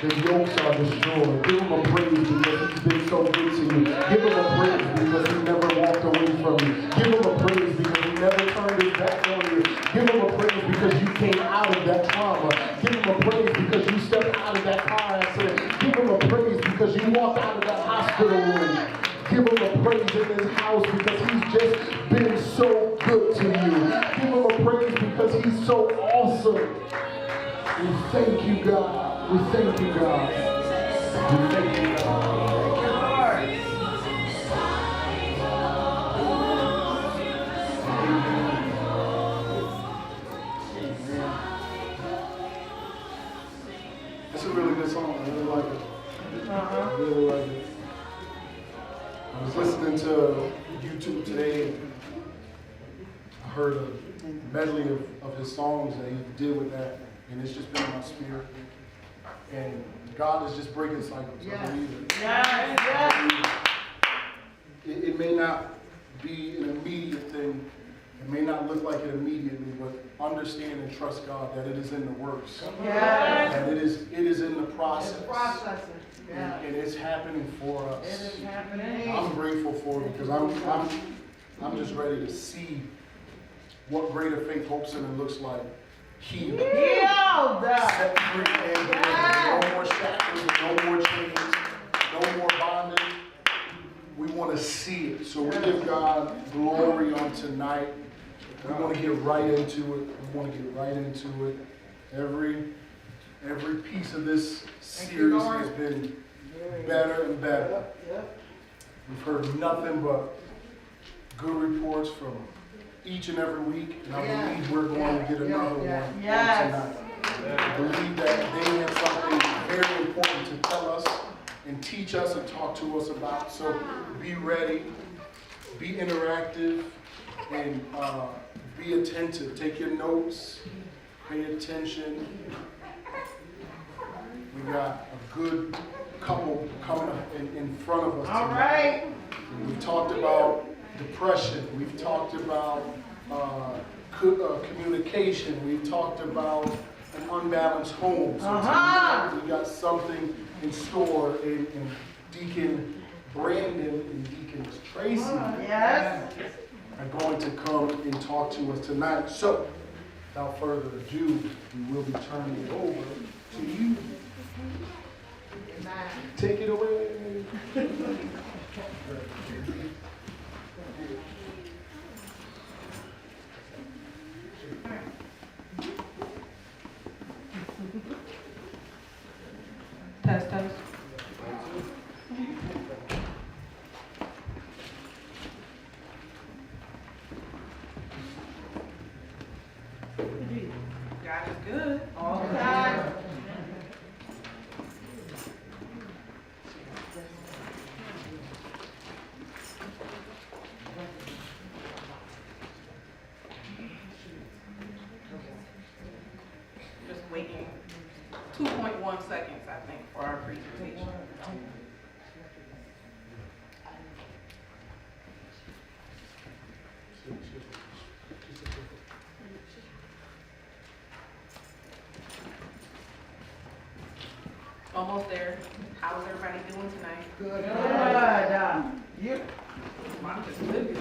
The yokes are destroyed. Give him a praise because he's been so good to you. Give him a praise because he never walked away from you. Give him a praise because he never turned his back on you. Give him a praise because you came out of that trauma. Give him a praise because you stepped out of that car accident. Give him a praise because you walked out of that hospital room. Give him a praise in his house because he's just been so good to you. Give him a praise because he's so awesome. We thank you, God. We thank you, God. We thank you, God. It's a really good song. I really like it. I really like it. I was listening to YouTube today. I heard a medley of his songs that he did with that. And it's just been in my spirit. And God is just breaking cycles. I believe it. It may not be an immediate thing. It may not look like it immediately, but understand and trust God that it is in the works. That it is in the process. And it's happening for us. It is happening. I'm grateful for it because I'm just ready to see what greater faith, hopes, and it looks like. Healed. Set free and delivered. No more shackles, no more chains, no more bondage. We want to see it. So we give God glory on tonight. We want to get right into it. We want to get right into it. Every piece of this series has been better and better. We've heard nothing but good reports from each and every week, and I believe we're going to get another one tonight. I believe that they have something very important to tell us and teach us and talk to us about. So be ready, be interactive, and be attentive. Take your notes, pay attention. We got a good couple coming up in front of us tonight. All right. We've talked about depression. We've talked about communication. We've talked about an unbalanced home. So we got something in store. And Deacon Brandon and Deacon Tracey are going to come and talk to us tonight. So, without further ado, we will be turning it over to you. Take it away. Test, test. God is good all the time. Just waiting 2.1 seconds, I think, for our presentation. Almost there. How's everybody doing tonight? Good. You? Monica's good.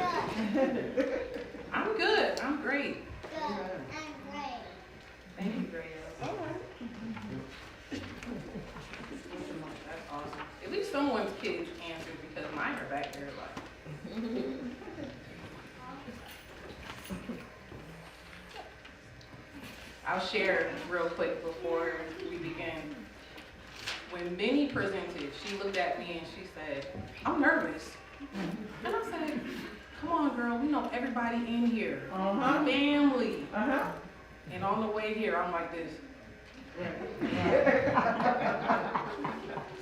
I'm good. I'm great. Thank you, Grace. That's awesome. At least someone's kids answered because mine are back there like. I'll share real quick before we begin. When Minnie presented, she looked at me and she said, "I'm nervous." And I said, "Come on, girl, we know everybody in here. Family." And on the way here, I'm like this.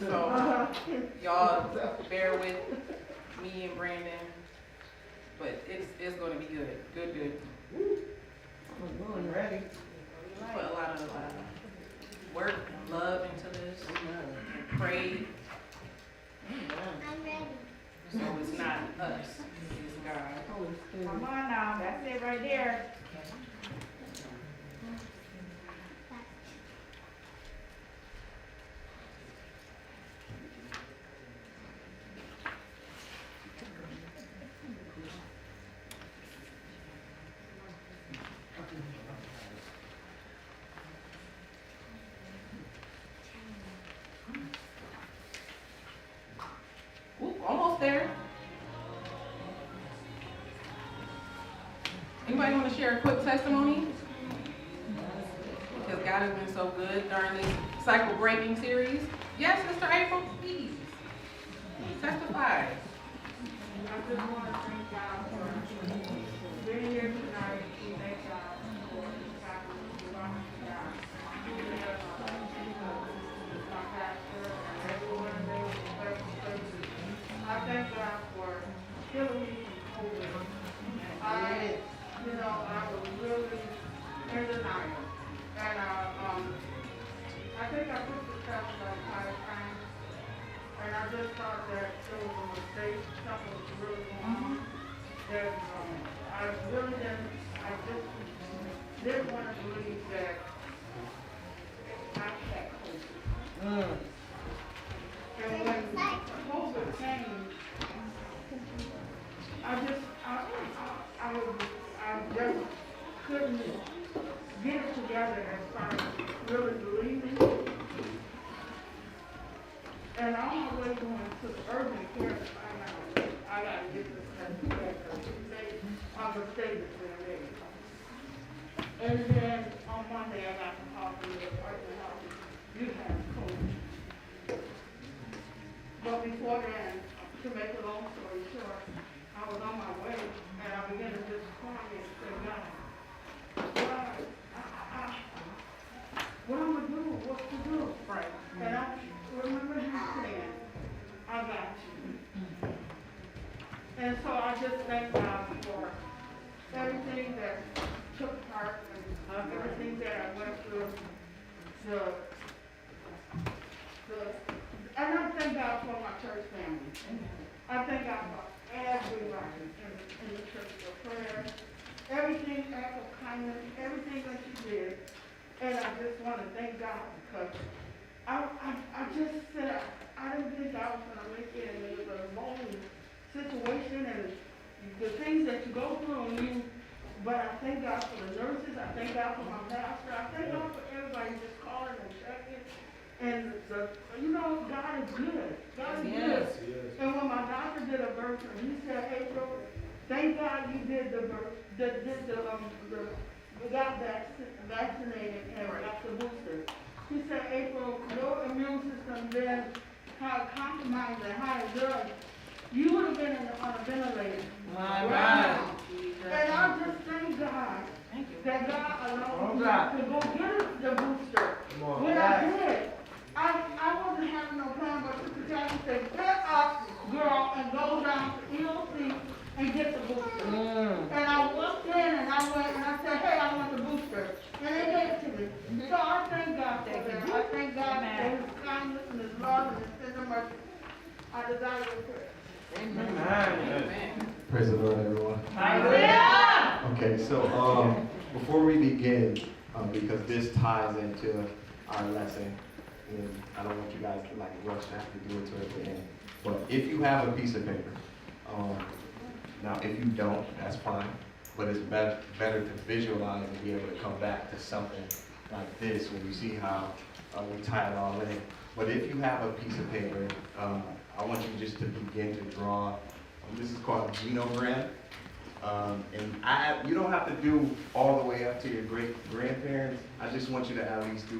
So, y'all bear with me and Brandon, but it's going to be good. Good. I'm ready. Put a lot of work and love into this, and pray. I'm ready. So it's not us, it's God. Come on now, that's it right there. almost there. Anybody want to share a quick testimony? Because God has been so good during this cycle breaking series. Yes, Sister April, please. Testify. I just want to thank God for being here tonight. Thank God for this time. My pastor and everyone they were special places. I thank God for healing me from COVID. I was really in denial. And I think I put the test like 5 times. And I just thought that it was a mistake, something was really going on. That I just didn't want to believe that I had COVID. And when COVID came, I just couldn't get it together as far as really believing. And I'm on my way going to the urgent care to find out I gotta get this test together because I'm a statement there. And then on Monday I got to call from the department office. You have COVID. But before then, to make a long story short, I was on my way and I began to just cry and say, God, what I'm gonna do, what to do. Right. And I remember him saying, I got you. And so I just thank God for everything that took part and everything that I went through. And I thank God for my church family. I thank God for everybody in the church for prayer, everything, act of kindness, everything that you did. And I just want to thank God because I just said I didn't think I was going to make it, and it was a lonely situation and the things that you go through. But I thank God for the nurses. I thank God for my pastor. I thank God for everybody just calling and checking. And God is good. God is good. And when my doctor did a birth, he said, April, thank God you did the birth, got vaccinated and got the booster. He said, April, your immune system been compromised and high drugs. You would have been on a ventilator. Right. And I just thank God that God allowed me to go get the booster. When I did, I wasn't having no plan, but Sister Jackie said, get up, girl, and go down to EOC and get the booster. And I walked in and I went and I said, hey, I want the booster. And they gave it to me. So I thank God for that. I thank God for his kindness and his love and his tender mercy. I desire your prayer. Amen. Praise the Lord, everyone. Hallelujah! Okay, so before we begin, because this ties into our lesson, and I don't want you guys to rush have to do it towards the end. But if you have a piece of paper, now if you don't, that's fine. But it's better to visualize and be able to come back to something like this when you see how we tie it all in. But if you have a piece of paper, I want you just to begin to draw. This is called a genogram. And you don't have to do all the way up to your great-grandparents. I just want you to at least do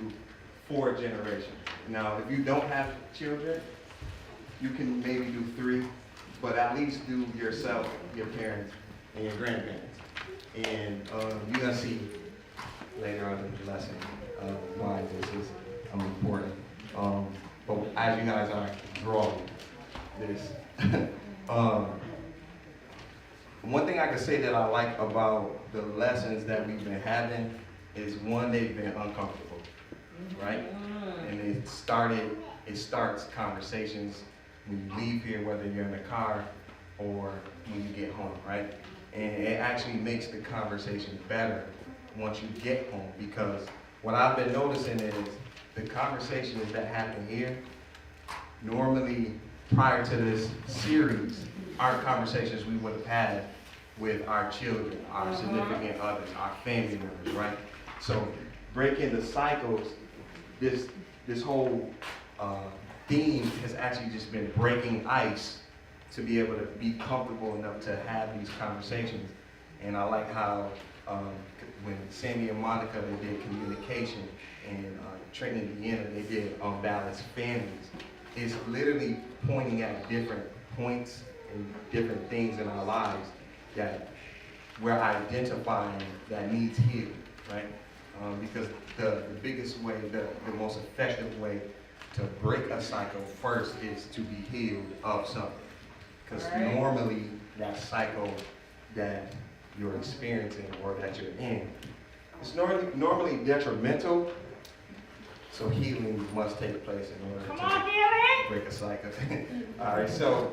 4 generations. Now, if you don't have children, you can maybe do 3, but at least do yourself, your parents, and your grandparents. And you're going to see later on in the lesson why this is important. But as you guys are drawing this, one thing I can say that I like about the lessons that we've been having is, one, they've been uncomfortable, right? And it starts conversations when you leave here, whether you're in the car or when you get home, right? And it actually makes the conversation better once you get home, because what I've been noticing is the conversations that happen here, normally prior to this series, are conversations we would have had with our children, our significant others, our family members, right? So breaking the cycles, this whole theme has actually just been breaking ice to be able to be comfortable enough to have these conversations. And I like how when Sammy and Monica, they did communication, and Trenton and Deanna, they did unbalanced families. It's literally pointing at different points and different things in our lives that we're identifying that needs healing, right? Because the biggest way, the most effective way to break a cycle first is to be healed of something. Because normally that cycle that you're experiencing or that you're in, it's normally detrimental, so healing must take place in order to break a cycle. All right, so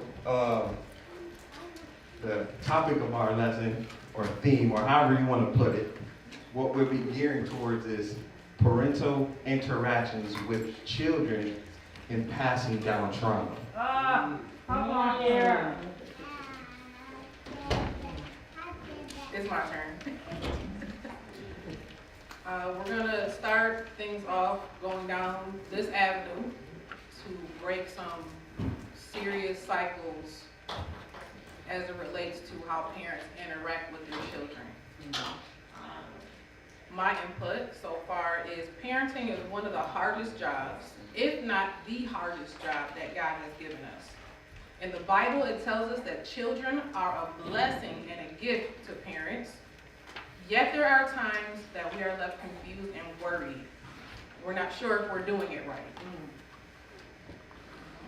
the topic of our lesson, or theme, or however you want to put it, what we'll be gearing towards is parental interactions with children in passing down trauma. Come on here. It's my turn. We're gonna start things off going down this avenue to break some serious cycles as it relates to how parents interact with their children. My input so far is parenting is one of the hardest jobs, if not the hardest job that God has given us. In the Bible, it tells us that children are a blessing and a gift to parents, yet there are times that we are left confused and worried. We're not sure if we're doing it right.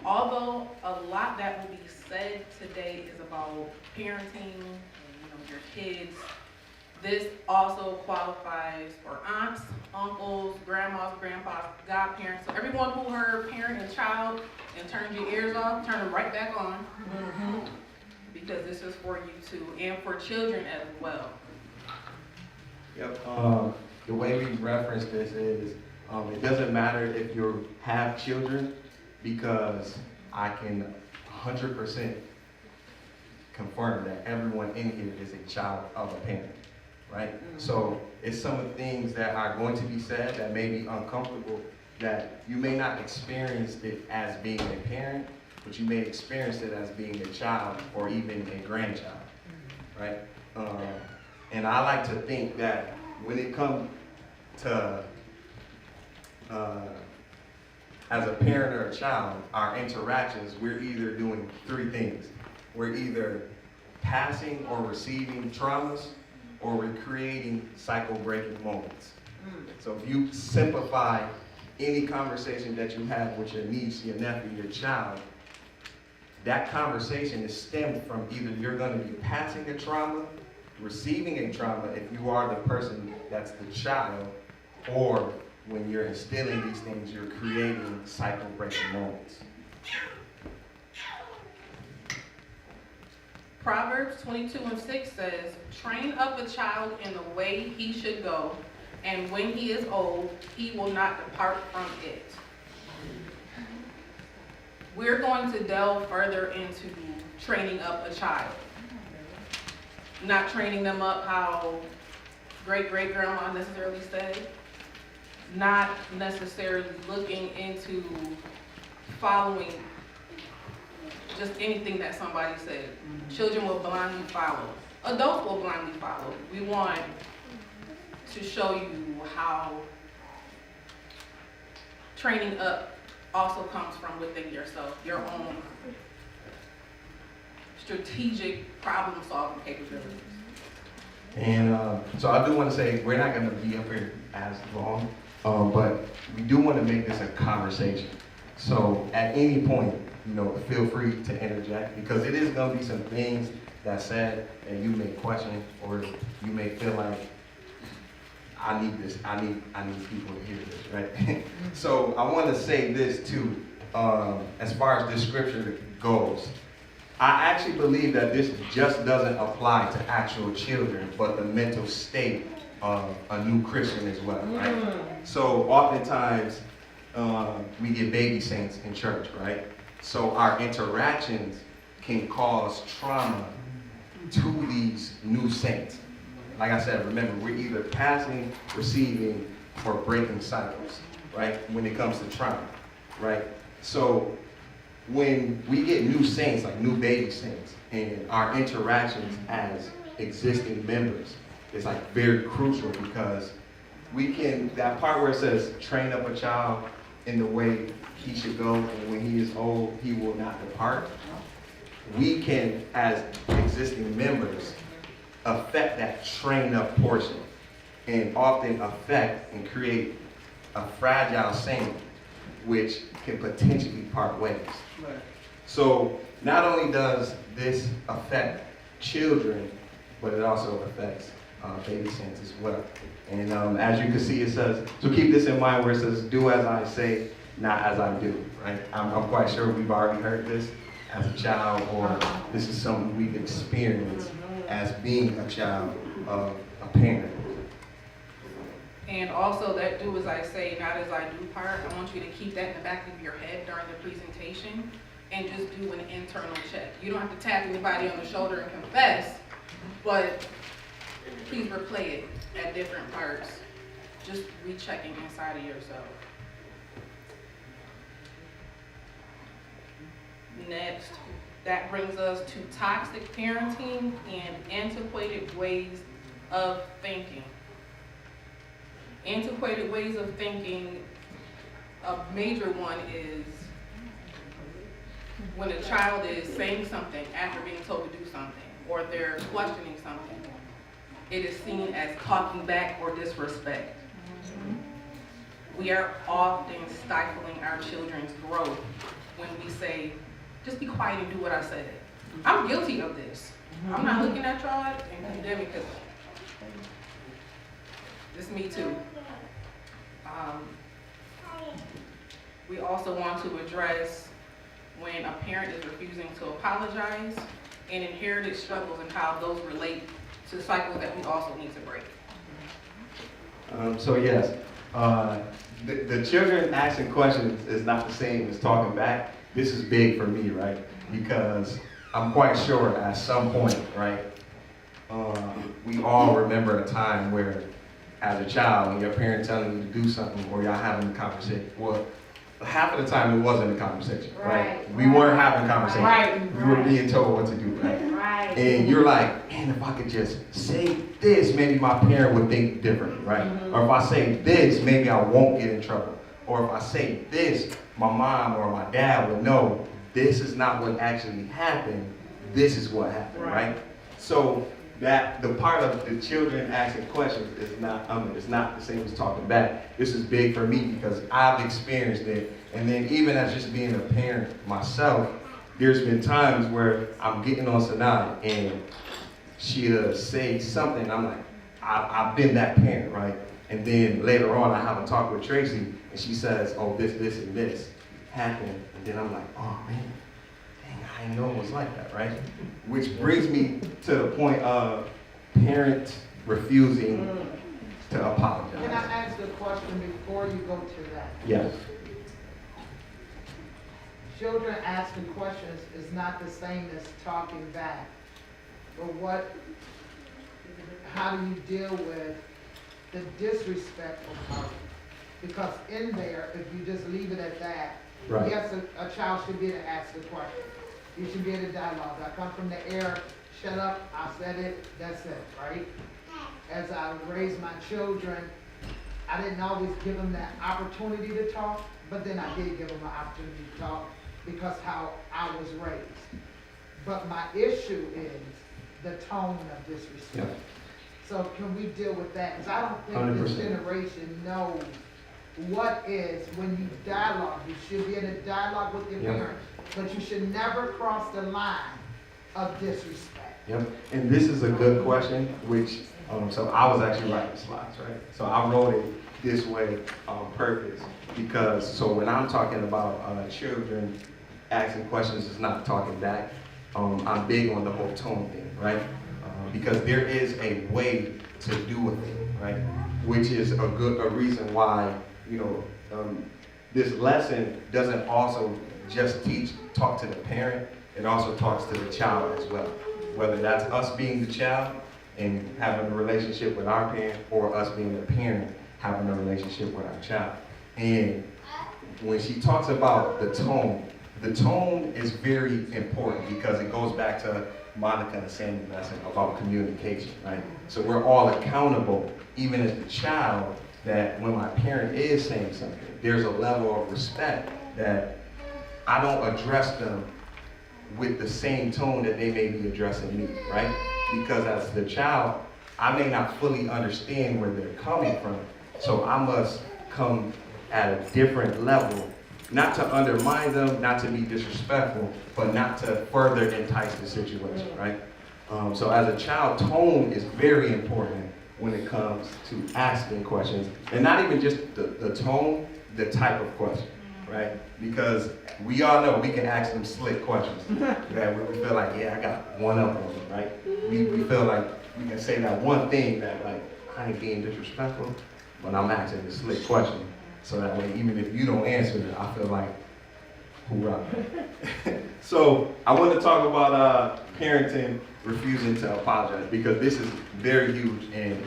Although a lot that will be said today is about parenting, your kids, this also qualifies for aunts, uncles, grandmas, grandpas, godparents. So everyone who heard parent and child and turned your ears off, turn them right back on. Because this is for you too, and for children as well. Yep. The way we reference this is, it doesn't matter if you have children, because I can 100% confirm that everyone in here is a child of a parent, right? So it's some of the things that are going to be said that may be uncomfortable, that you may not experience it as being a parent, but you may experience it as being a child or even a grandchild, right? And I like to think that when it comes to as a parent or a child, our interactions, we're either doing three things. We're either passing or receiving traumas, or we're creating cycle-breaking moments. So if you simplify any conversation that you have with your niece, your nephew, your child, that conversation is stemmed from either you're going to be passing a trauma, receiving a trauma if you are the person that's the child, or when you're instilling these things, you're creating cycle-breaking moments. Proverbs 22:6 says, train up a child in the way he should go, and when he is old, he will not depart from it. We're going to delve further into training up a child. Not training them up how great-great-grandma necessarily said. Not necessarily looking into following just anything that somebody said. Children will blindly follow. Adults will blindly follow. We want to show you how training up also comes from within yourself, your own strategic problem-solving capabilities. And so I do want to say, we're not going to be up here as long, but we do want to make this a conversation. So at any point, feel free to interject, because it is going to be some things that's said that you may question, or you may feel like, I need this, I need people to hear this, right? So I want to say this too, as far as this scripture goes. I actually believe that this just doesn't apply to actual children, but the mental state of a new Christian as well, right? So oftentimes, we get baby saints in church, right? So our interactions can cause trauma to these new saints. Like I said, remember, we're either passing, receiving, or breaking cycles, right? When it comes to trauma, right? So when we get new saints, like new baby saints, and our interactions as existing members is like very crucial, because we can, that part where it says train up a child in the way he should go, and when he is old, he will not depart. We can, as existing members, affect that train up portion, and often affect and create a fragile saint, which can potentially part ways. Right. So not only does this affect children, but it also affects baby saints as well. And as you can see, it says, so keep this in mind where it says, do as I say, not as I do, right? I'm quite sure we've already heard this as a child, or this is something we've experienced as being a child of a parent. And also that do as I say, not as I do part, I want you to keep that in the back of your head during the presentation and just do an internal check. You don't have to tap anybody on the shoulder and confess, but please replay it at different parts. Just rechecking inside of yourself. Next, that brings us to toxic parenting and antiquated ways of thinking. Antiquated ways of thinking, a major one is when a child is saying something after being told to do something, or they're questioning something, it is seen as talking back or disrespect. We are often stifling our children's growth when we say, just be quiet and do what I said. I'm guilty of this. I'm not looking at y'all and condemning, because it's me too. We also want to address when a parent is refusing to apologize, and inherited struggles and how those relate to cycles that we also need to break. So yes, the children asking questions is not the same as talking back. This is big for me, right? Because I'm quite sure at some point, right, we all remember a time where, as a child, when your parent telling you to do something, or y'all having a conversation, well, half of the time it wasn't a conversation, right? We weren't having a conversation. Right. We were being told what to do, right? Right. And you're like, man, if I could just say this, maybe my parent would think differently, right? Or if I say this, maybe I won't get in trouble. Or if I say this, my mom or my dad would know this is not what actually happened, this is what happened, right? So that the part of the children asking questions is not, it's not the same as talking back. This is big for me because I've experienced it. And then even as just being a parent myself, there's been times where I'm getting on Sanaa and she'll say something, I'm like, I've been that parent, right? And then later on I have a talk with Tracey and she says, oh, this, and this happened. And then I'm like, oh man, dang, I didn't know it was like that, right? Which brings me to the point of parents refusing to apologize. Can I ask a question before you go to that? Yes. Children asking questions is not the same as talking back. But how do you deal with the disrespectful part? Because in there, if you just leave it at that, Right. yes, a child should be able to ask a question. You should be able to dialogue. I come from the air, shut up, I said it, that's it, right? As I raised my children, I didn't always give them that opportunity to talk, but then I did give them an opportunity to talk because how I was raised. But my issue is the tone of disrespect. Yep. So can we deal with that? Because I don't think this 100%. generation knows what is, when you dialogue, you should be in a dialogue with your Yep. parents, but you should never cross the line of disrespect. Yep. And this is a good question, which, so I was actually writing slides, right? So I wrote it this way on purpose because, so when I'm talking about children asking questions, it's not talking back. I'm big on the whole tone thing, right? Because there is a way to do a thing, right? Which is a reason why, you know, this lesson doesn't also just talk to the parent, it also talks to the child as well. Whether that's us being the child and having a relationship with our parent, or us being the parent having a relationship with our child. And when she talks about the tone, the tone is very important because it goes back to Monica and Sammy's lesson about communication, right? So we're all accountable, even as the child, that when my parent is saying something, there's a level of respect that I don't address them with the same tone that they may be addressing me, right? Because as the child, I may not fully understand where they're coming from, so I must come at a different level, not to undermine them, not to be disrespectful, but not to further entice the situation, right? So as a child, tone is very important when it comes to asking questions, and not even just the tone, the type of question, right? Because we all know we can ask them slick questions that we feel like, yeah, I got one up on them, right? We feel like we can say that one thing that, like, I ain't being disrespectful, but I'm asking a slick question. So that way, even if you don't answer it, I feel like, hoorah. So I want to talk about parenting refusing to apologize, because this is very huge, and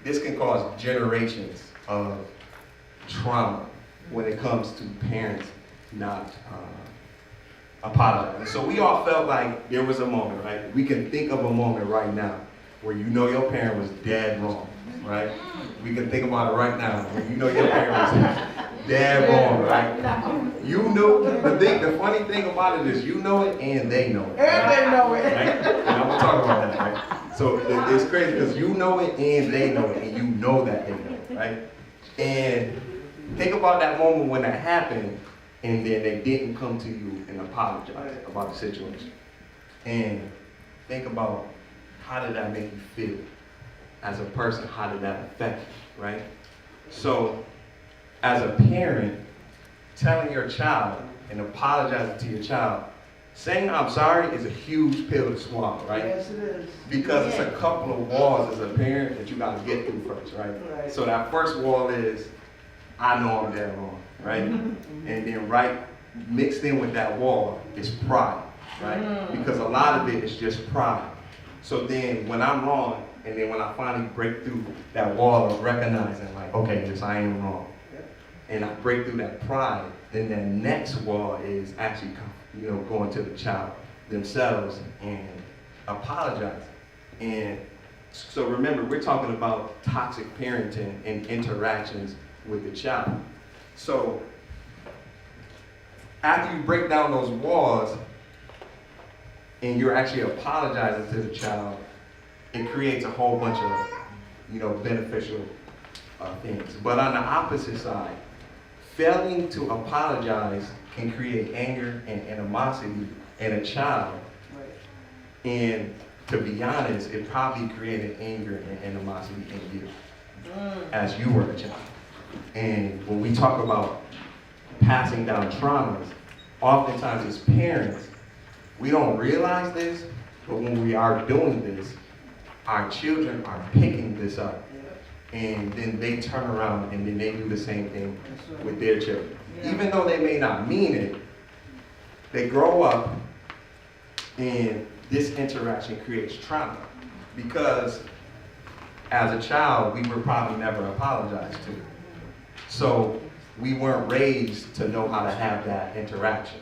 this can cause generations of trauma when it comes to parents not apologizing. So we all felt like there was a moment, right? We can think of a moment right now where you know your parent was dead wrong, right? We can think about it right now where you know your parent was dead wrong, right? You know, the funny thing about it is you know it and they know it. Right? And they know it. Right? And I'm gonna talk about that, right? So it's crazy because you know it and they know it, and you know that they know it, right? And think about that moment when that happened, and then they didn't come to you and apologize about the situation. And think about, how did that make you feel as a person? How did that affect you, right? So as a parent, telling your child and apologizing to your child, saying I'm sorry is a huge pill to swallow, right? Yes, it is. Because it's a couple of walls as a parent that you gotta get through first, right? Right. So that first wall is, I know I'm dead wrong, right? And then mixed in with that wall is pride, right? Because a lot of it is just pride. So then when I'm wrong, and then when I finally break through that wall of recognizing, like, okay, yes, I am wrong, and I break through that pride, then the next wall is actually, going to the child themselves and apologizing. And so remember, we're talking about toxic parenting and interactions with the child. So after you break down those walls and you're actually apologizing to the child, it creates a whole bunch of, beneficial things. But on the opposite side, failing to apologize can create anger and animosity in a child. And to be honest, it probably created anger and animosity in you as you were a child. And when we talk about passing down traumas, oftentimes as parents, we don't realize this, but when we are doing this, our children are picking this up. And then they turn around and then they do the same thing with their children. Even though they may not mean it, they grow up and this interaction creates trauma. Because as a child, we were probably never apologized to. So we weren't raised to know how to have that interaction.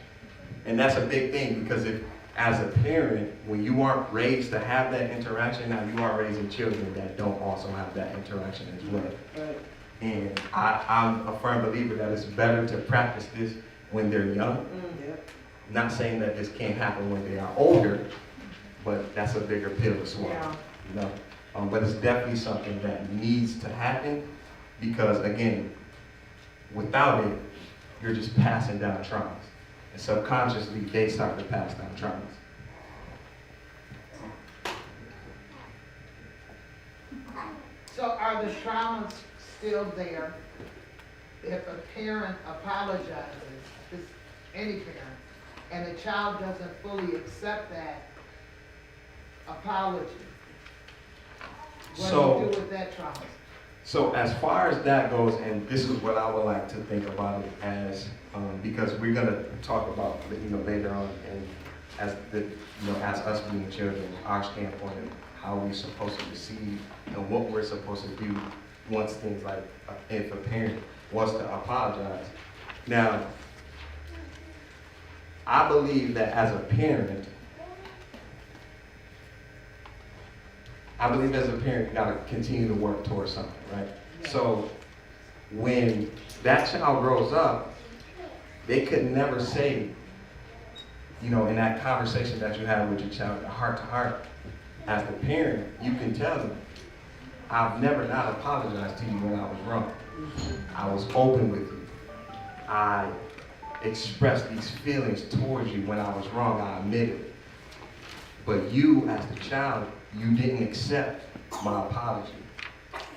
And that's a big thing, because if, as a parent, when you aren't raised to have that interaction, now you are raising children that don't also have that interaction as well. Right. And I'm a firm believer that it's better to practice this when they're young. Not saying that this can't happen when they are older, but that's a bigger pill to swallow. But it's definitely something that needs to happen, because again, without it, you're just passing down traumas. And subconsciously, they start to pass down traumas. So are the traumas still there if a parent apologizes, just any parent, and the child doesn't fully accept that apology? What do you do with that trauma? So as far as that goes, and this is what I would like to think about it as, because we're gonna talk about, later on, and as as us being children, our standpoint of how we're supposed to receive and what we're supposed to do once things like, if a parent wants to apologize. Now, I believe that as a parent, you gotta continue to work towards something, right? So when that child grows up, they could never say, you know, in that conversation that you have with your child, heart to heart, as the parent, you can tell them, I've never not apologized to you when I was wrong. I was open with you. I expressed these feelings towards you when I was wrong. I admitted it. But you, as the child, you didn't accept my apology.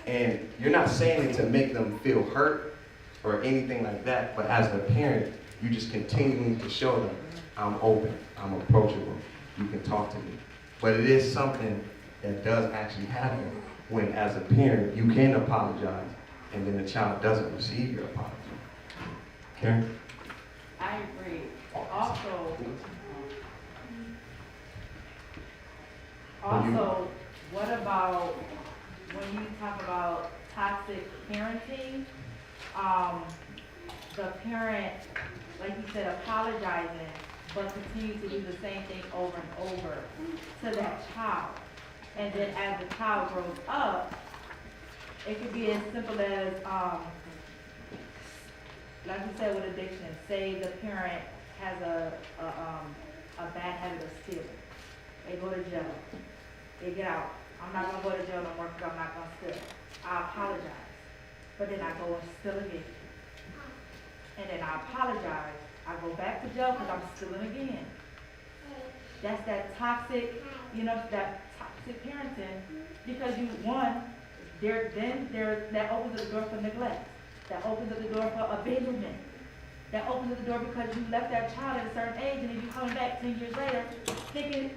And you're not saying it to make them feel hurt or anything like that, but as the parent, you just continuing to show them, I'm open, I'm approachable, you can talk to me. But it is something that does actually happen when, as a parent, you can apologize and then the child doesn't receive your apology. Karen? I agree. Also, what about when you talk about toxic parenting, the parent, like you said, apologizing, but continue to do the same thing over and over to that child. And then as the child grows up, it could be as simple as, like you said with addiction, say the parent has a bad habit of stealing. They go to jail. They get out. I'm not going to go to jail no more because I'm not going to steal. I apologize. But then I go and steal again. And then I apologize. I go back to jail because I'm stealing again. That's that toxic, that toxic parenting. Because that opens the door for neglect. That opens up the door for abandonment. That opens up the door because you left that child at a certain age and then you come back 10 years later thinking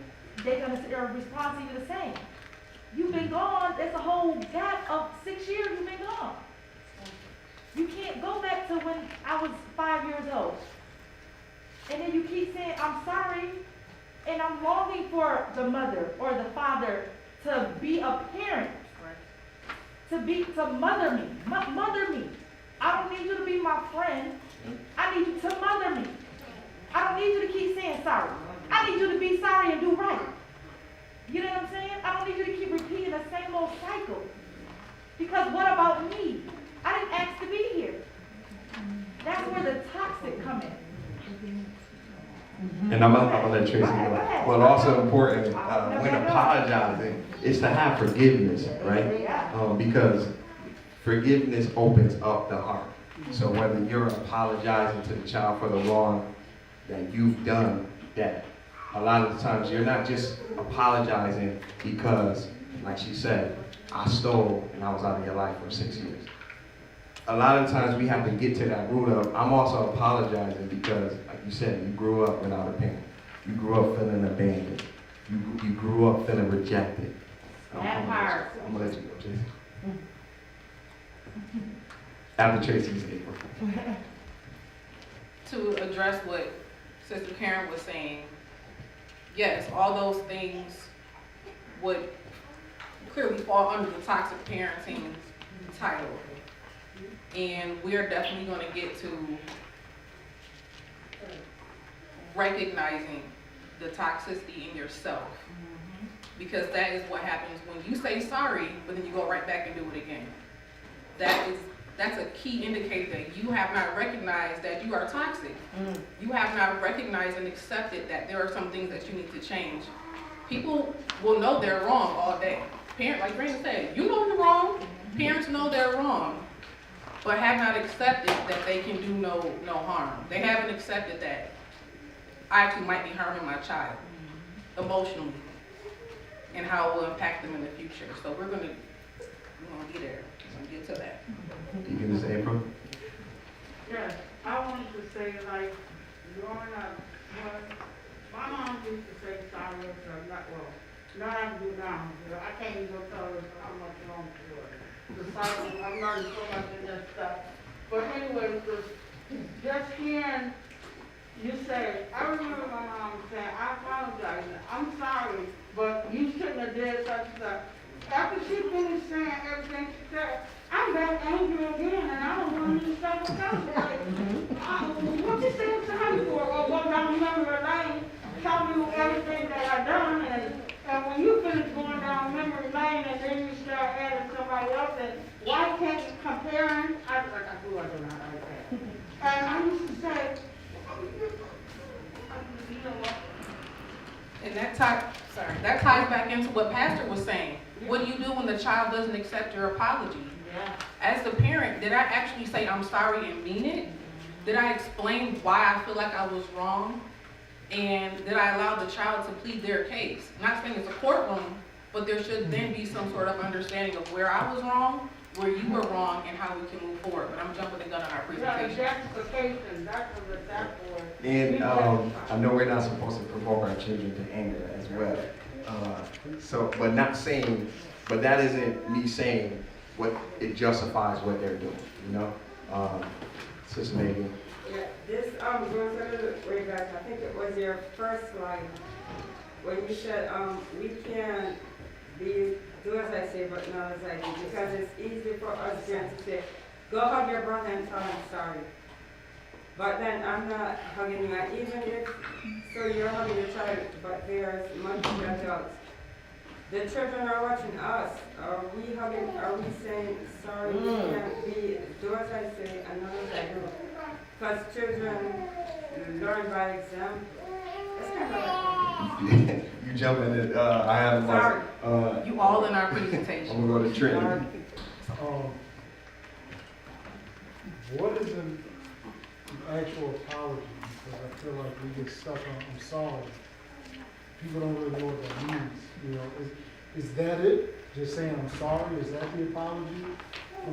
they're going to sit there and respond to you the same. You've been gone, there's a whole gap of 6 years you've been gone. You can't go back to when I was 5 years old. And then you keep saying, I'm sorry, and I'm longing for the mother or the father to be a parent, to mother me, mother me. I don't need you to be my friend. I need you to mother me. I don't need you to keep saying sorry. I need you to be sorry and do right. You know what I'm saying? I don't need you to keep repeating the same old cycle. Because what about me? I didn't ask to be here. That's where the toxic come in. And I'm gonna let Tracey go. But also important, when apologizing, is to have forgiveness, right? Because forgiveness opens up the heart. So whether you're apologizing to the child for the wrong that you've done, that a lot of the times you're not just apologizing because, like she said, I stole and I was out of your life for 6 years. A lot of times we have to get to that root of, I'm also apologizing because, like you said, you grew up without a parent. You grew up feeling abandoned. You grew up feeling rejected. That part. I'm gonna let you go, Tracy. After Tracy's April. To address what Sister Karen was saying, yes, all those things would clearly fall under the toxic parenting title. And we're definitely going to get to recognizing the toxicity in yourself. Because that is what happens when you say sorry, but then you go right back and do it again. That's a key indicator that you have not recognized that you are toxic. You have not recognized and accepted that there are some things that you need to change. People will know they're wrong all day. Like Brandon said, you know you're wrong. Parents know they're wrong, but have not accepted that they can do no harm. They haven't accepted that I actually might be harming my child emotionally and how it will impact them in the future. So we're gonna be there. We're gonna get to that. You give us April? Yes, I wanted to say, like, growing up, my mom used to say sorry to her, not have to do now. I can't even tell her how much longer to do it. The sorry, I'm learning so much in this stuff. But anyway, just hearing you say, I remember my mom saying, I apologize, I'm sorry, but you shouldn't have did such stuff. After she finished saying everything she said, I I'm back angry again, and I don't want to stuff with them. What you saying sorry for? Or go down memory lane, tell you everything that I done, and when you finish going down memory lane, and then you start adding somebody else, and why can't you comparing? I grew up doing that like that. And I used to say, you know what? And that ties back into what Pastor was saying. What do you do when the child doesn't accept your apology? Yeah. As the parent, did I actually say I'm sorry and mean it? Did I explain why I feel like I was wrong? And did I allow the child to plead their case? Not saying it's a courtroom, but there should then be some sort of understanding of where I was wrong, where you were wrong, and how we can move forward. But I'm jumping the gun on our presentation. Justification, that's what that was. And I know we're not supposed to provoke our children to anger as well. But that isn't me saying what it justifies what they're doing, you know? Sister Megan. Yeah, this goes a little way back. I think it was your first slide when you said we can't do as I say but not as I do, because it's easy for us parents to say, go hug your brother and tell him sorry. But then I'm not hugging you, and even if so you're hugging your child, but there's much adults. The children are watching us. Are we hugging? Are we saying sorry? We can't do as I say and not as I do. Because children learn by example. It's kind of like You jump in it. I have sorry. You all in our presentation. I'm gonna go to Trent. What is an actual apology? Because I feel like we get stuck on I'm sorry. People don't really know what that means. You know, is that it? Just saying I'm sorry? Is that the apology?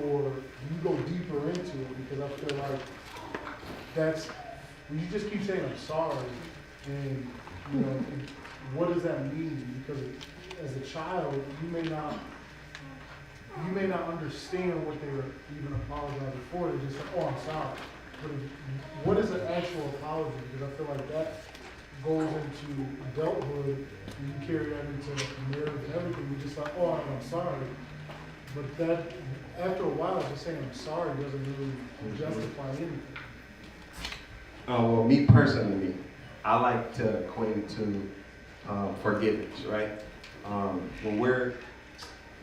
Or do you go deeper into it? Because I feel like that's when you just keep saying I'm sorry, and you know, what does that mean? Because as a child, you may not understand what they were even apologizing for. They just say, "Oh, I'm sorry." But what is an actual apology? Because I feel like that goes into adulthood, and you carry that into marriage and everything. You just like, "Oh, I'm sorry," but that after a while, just saying I'm sorry doesn't really justify anything. Well, me personally, I like to equate it to forgiveness, right?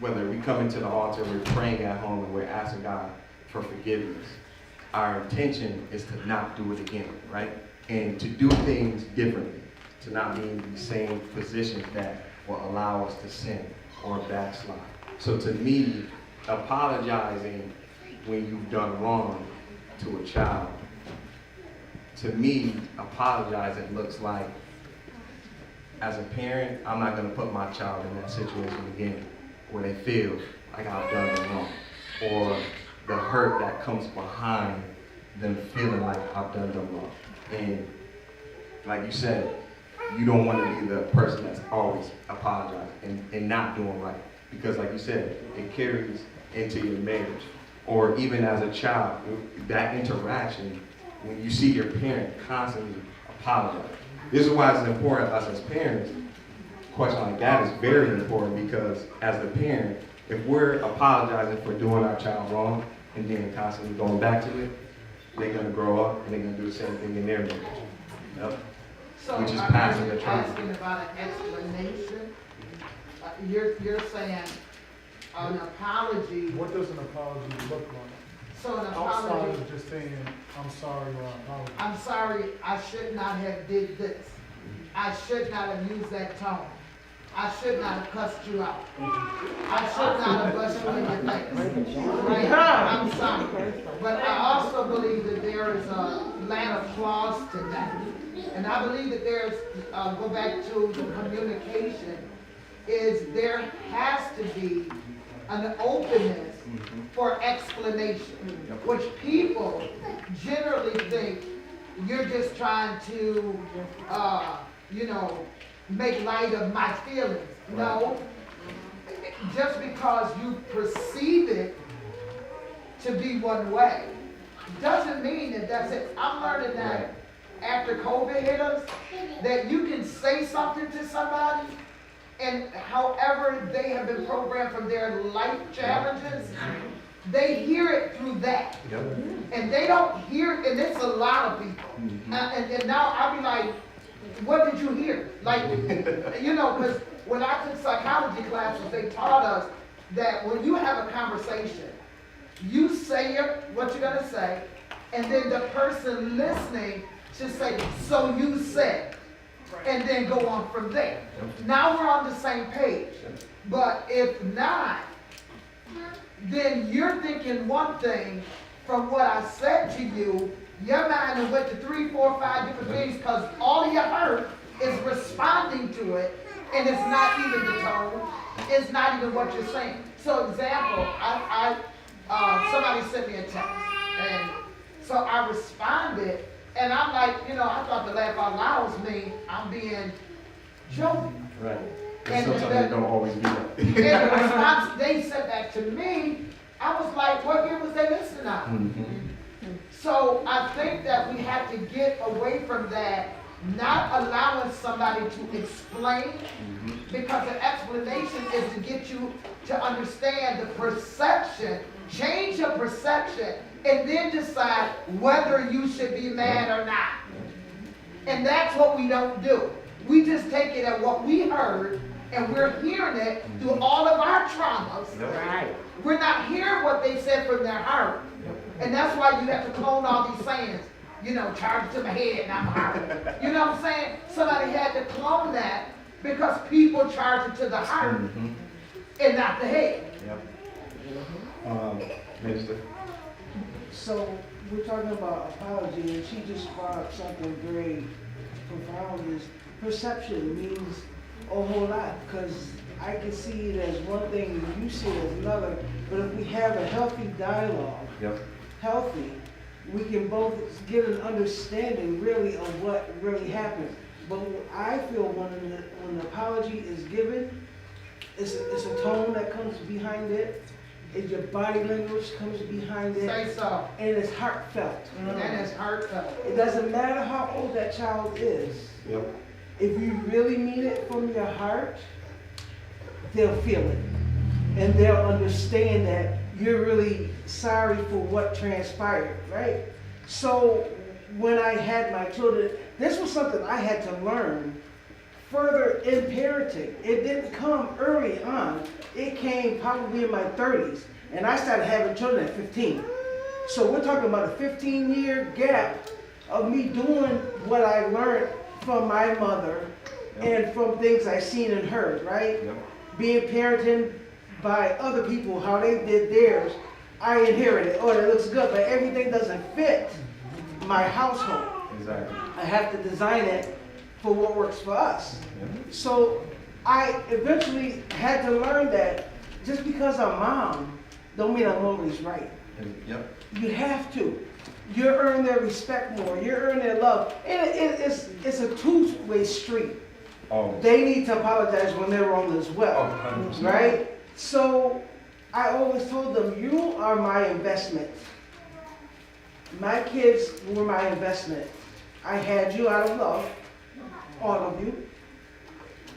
Whether we come into the altar, we're praying at home, and we're asking God for forgiveness, our intention is to not do it again, right? And to do things differently, to not be in the same positions that will allow us to sin or backslide. So to me, apologizing when you've done wrong to a child, to me, apologizing looks like, as a parent, I'm not going to put my child in that situation again where they feel like I've done them wrong, or the hurt that comes behind them feeling like I've done them wrong. And like you said, you don't want to be the person that's always apologizing and not doing right, because like you said, it carries into your marriage. Or even as a child, that interaction, when you see your parent constantly apologize. This is why it's important us as parents. A question like that is very important, because as the parent, if we're apologizing for doing our child wrong and then constantly going back to it, they're going to grow up and they're going to do the same thing in their marriage. Yep. So Which is are passing you the trauma. asking about an explanation? You're saying an apology. What does an apology look like? So an Outside apology. of just saying I'm sorry or I apologize. I'm sorry, I should not have did this. I should not have used that tone. I should not have cussed you out. I should not have bust you in your face. Right? I'm sorry. But I also believe that there is a line of clause to that. And I believe that there's, go back to the communication, is there has to be an openness for explanation, which people generally think you're just trying to, make light of my feelings. No, just because you perceive it to be one way, doesn't mean that that's it. I'm learning that after COVID hit us, that you can say something to somebody, and however they have been programmed from their life challenges, they hear it through that. Yep. And they don't hear, and it's a lot of people. And now I'll be like, what did you hear? Like, you know, because when I took psychology classes, they taught us that when you have a conversation, you say what you're gonna say, and then the person listening should say, so you said, and then go on from there. Now we're on the same page. But if not, then you're thinking one thing from what I said to you. Your mind has went to 3, 4, 5 different things because all you heard is responding to it, and it's not even the tone. It's not even what you're saying. So, example, somebody sent me a text, and so I responded, and I'm like, you know, I thought the laugh out loud was me. I'm being joking. Right. And Sometimes they don't always be that. And the response they said back to me, I was like, what ear was they listening on? So I think that we have to get away from that, not allowing somebody to explain, because the explanation is to get you to understand the perception, change your perception, and then decide whether you should be mad or not. And that's what we don't do. We just take it at what we heard, and we're hearing it through all of our traumas. Right. We're not hearing what they said from their heart. And that's why you have to clone all these sayings. You know, charge it to my head and I'm heart. You know what I'm saying? Somebody had to clone that because people charge it to the heart and not the head. Yep. Minister. So we're talking about apology, and she just brought up something very profound. Is perception means a whole lot, because I can see it as one thing and you see it as another. But if we have a healthy dialogue, healthy, we can both get an understanding really of what really happened. But I feel when an apology is given, it's a tone that comes behind it. It's your body language comes behind it. Say so. And it's heartfelt. And it's heartfelt. It doesn't matter how old that child is. Yep. If you really mean it from your heart, they'll feel it. And they'll understand that you're really sorry for what transpired, right? So when I had my children, this was something I had to learn further in parenting. It didn't come early on. It came probably in my 30s. And I started having children at 15. So we're talking about a 15-year gap of me doing what I learned from my mother and from things I seen and heard, right? Being parented by other people, how they did theirs, I inherited. Oh, that looks good, but everything doesn't fit my household. Exactly. I have to design it for what works for us. So I eventually had to learn that just because I'm mom, don't mean I'm always right. Yep. You have to. You earn their respect more. You earn their love. And it's a two-way street. Oh. They need to apologize when they're wrong as well. 100%. Right? So I always told them, you are my investment. My kids were my investment. I had you out of love, all of you.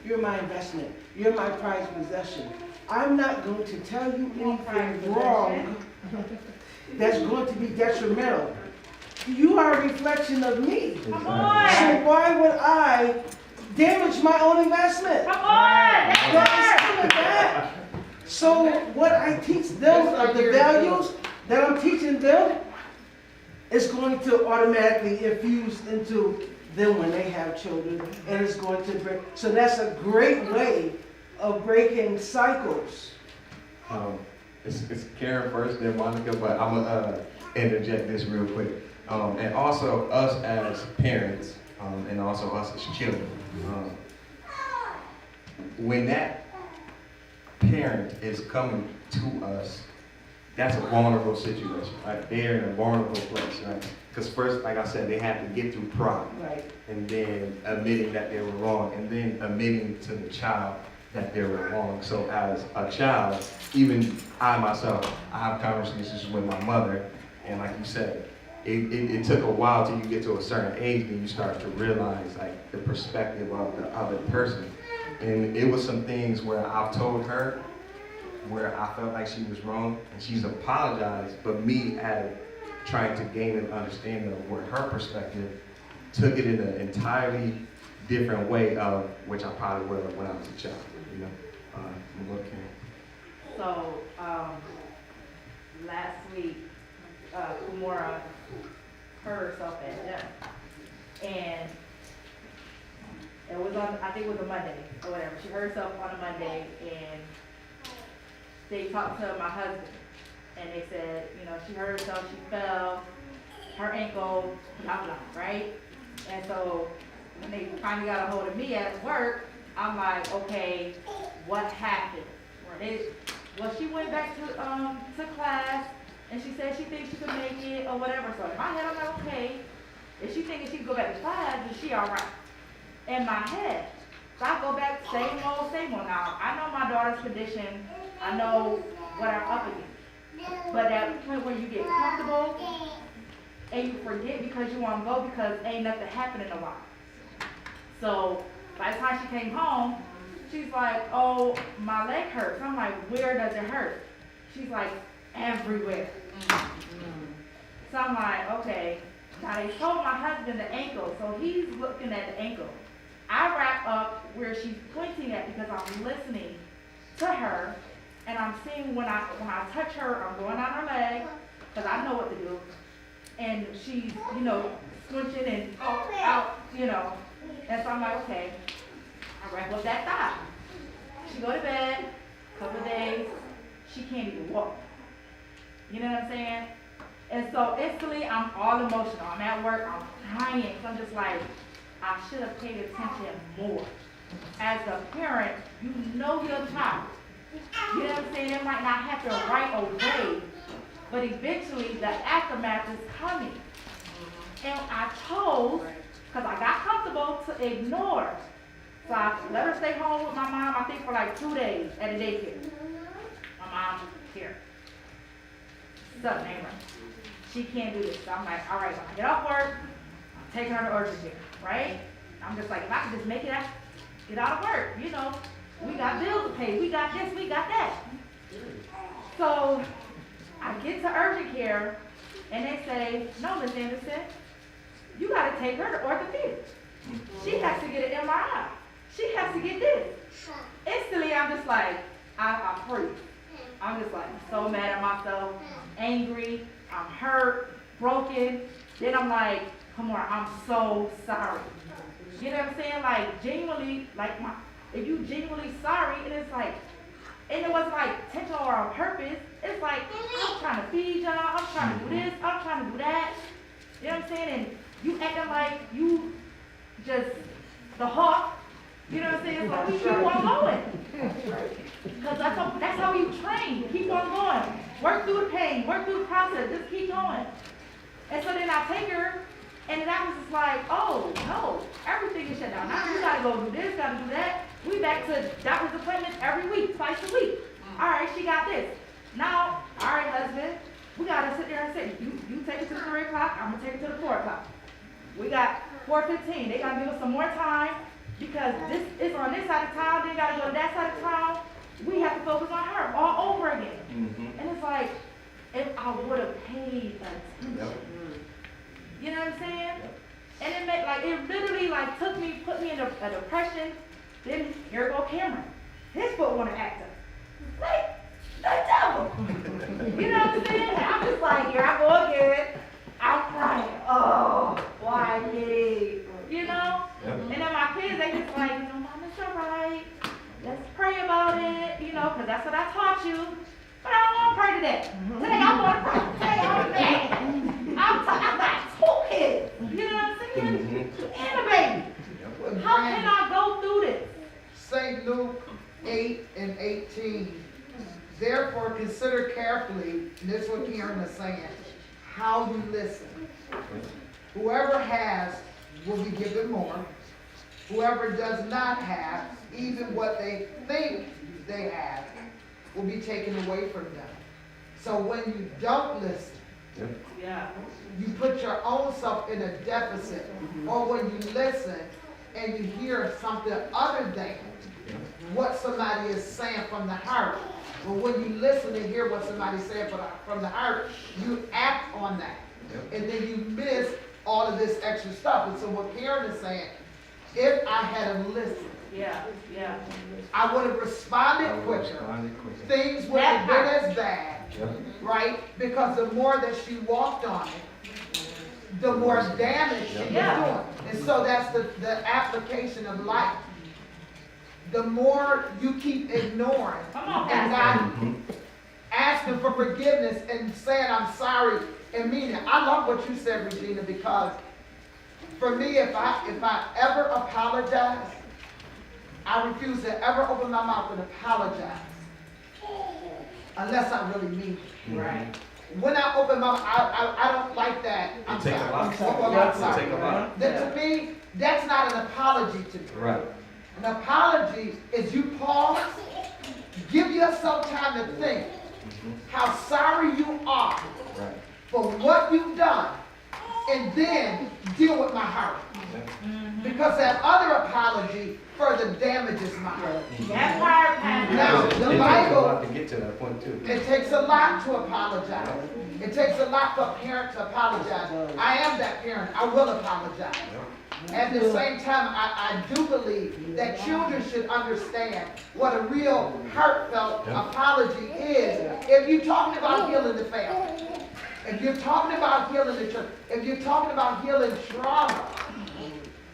You're my investment. You're my prized possession. I'm not going to tell you anything wrong that's going to be detrimental. You are a reflection of me. Come on. So why would I damage my own investment? Come on. That. So what I teach them of the values that I'm teaching them is going to automatically infuse into them when they have children, and it's going to break. So that's a great way of breaking cycles. It's Karen first, then Monica, but I'm gonna interject this real quick. And also us as parents, and also us as children. When that parent is coming to us, that's a vulnerable situation, right? They're in a vulnerable place, right? Because first, like I said, they have to get through pride. Right. And then admitting that they were wrong, and then admitting to the child that they were wrong. So as a child, even I myself, I have conversations with my mother, and like you said, it took a while till you get to a certain age and you start to realize like the perspective of the other person. And it was some things where I've told her where I felt like she was wrong, and she's apologized, but me trying to gain an understanding of where her perspective took it in an entirely different way of which I probably would have when I was a child, you know. So, last week, Kumora hurt herself at gym. And it was on, I think it was a Monday or whatever. She hurt herself on a Monday, and they talked to my husband. And they said, you know, she hurt herself, she fell, her ankle, blah, blah, right? And so when they finally got a hold of me at work, I'm like, okay, what happened? Well, she went back to class, and she said she thinks she could make it or whatever. So in my head, I'm like, okay, if she thinking she can go back to class, then she all right. In my head, so I go back, same old. Now, I know my daughter's condition. I know what I'm up against. But at the point where you get comfortable and you forget because you want to go because ain't nothing happened in a while. So by the time she came home, she's like, oh, my leg hurts. I'm like, where does it hurt? She's like, everywhere. So I'm like, okay. Now they told my husband the ankle, so he's looking at the ankle. I wrap up where she's pointing at because I'm listening to her, and I'm seeing when I touch her, I'm going on her leg because I know what to do, and she's, you know, squinching and out, you know, and so I'm like, okay. I wrap up that thigh. She go to bed, couple days, she can't even walk. You know what I'm saying? And so instantly I'm all emotional. I'm at work, I'm crying. So I'm just like, I should have paid attention more. As a parent, you know your child. You know what I'm saying? It might not happen right away, but eventually the aftermath is coming. And I chose, because I got comfortable, to ignore. So I let her stay home with my mom, I think for like 2 days at a daycare. My mom here. What's up, neighbor? She can't do this. So I'm like, all right, when I get off work, I'm taking her to urgent care, right? I'm just like, if I can just make it out, get out of work, you know, we got bills to pay, we got this, we got that. So I get to urgent care, and they say, no, Ms. Anderson, you got to take her to orthopedics. She has to get an MRI. She has to get this. Instantly, I'm just like, I freeze. I'm just like so mad at myself, angry, I'm hurt, broken. Then I'm like, come on, I'm so sorry. You know what I'm saying? Like, genuinely, like, if you genuinely sorry, and it's like, and it wasn't like intentional or on purpose. It's like, I'm trying to feed y'all, I'm trying to do this, I'm trying to do that. You know what I'm saying? And you acting like you just the hawk. You know what I'm saying? It's like we keep on going. Because that's how you train. Keep on going. Work through the pain, work through the process, just keep going. And so then I take her, and then I was just like, oh no, everything is shut down. Now you gotta go do this, gotta do that. We back to doctor's appointments every week, twice a week. All right, she got this. Now, all right, husband, we gotta sit there and say, you take it to the 3 o'clock, I'm gonna take it to the 4 o'clock. We got 4:15, they gotta give us some more time because this is on this side of town, they gotta go to that side of town. We have to focus on her all over again. Mm-hmm. And it's like, if I would have paid attention. You know what I'm saying? And it made, like, it literally like put me in a depression. Then here go Cameron. His foot wanna act up. Like, the devil. You know what I'm saying? And I'm just like, here I go again. I'm crying. Oh, why me? You know? Yep. And then my kids, they just like, you know, Mom, it's all right. Let's pray about it, you know, because that's what I taught you. But I don't want to pray today. Today I want to pray. Today I'm mad. I got 2 kids. You know what I'm saying? And a baby. How can I go through this? St. Luke 8:18. Therefore consider carefully, and this is what Karen is saying, how you listen. Whoever has will be given more. Whoever does not have, even what they think they have, will be taken away from them. So when you don't listen, you put your own self in a deficit. Or when you listen and you hear something other than what somebody is saying from the heart, But when you listen and hear what somebody said from the heart, you act on that. And then you miss all of this extra stuff. And so what Karen is saying, if I had listened, Yeah, yeah. I would have responded quicker. Things wouldn't have been as bad, right? Because the more that she walked on it, the more damage she was doing. And so that's the application of life. The more you keep ignoring and not asking for forgiveness and saying I'm sorry and meaning it. I love what you said, Regina, because for me, if I ever apologize, I refuse to ever open my mouth and apologize unless I really mean it. Right. When I open my mouth, I don't like that. I'm sorry. I'm sorry. That, to me, that's not an apology to me. Right. An apology is you pause, give yourself time to think how sorry you are for what you've done, and then deal with my heart. Because that other apology further damages my heart. That part, Now, the Bible, to get to that point too. it takes a lot to apologize. It takes a lot for a parent to apologize. I am that parent. I will apologize. At the same time, I do believe that children should understand what a real heartfelt apology is. If you're talking about healing the family, if you're talking about healing the church, if you're talking about healing trauma,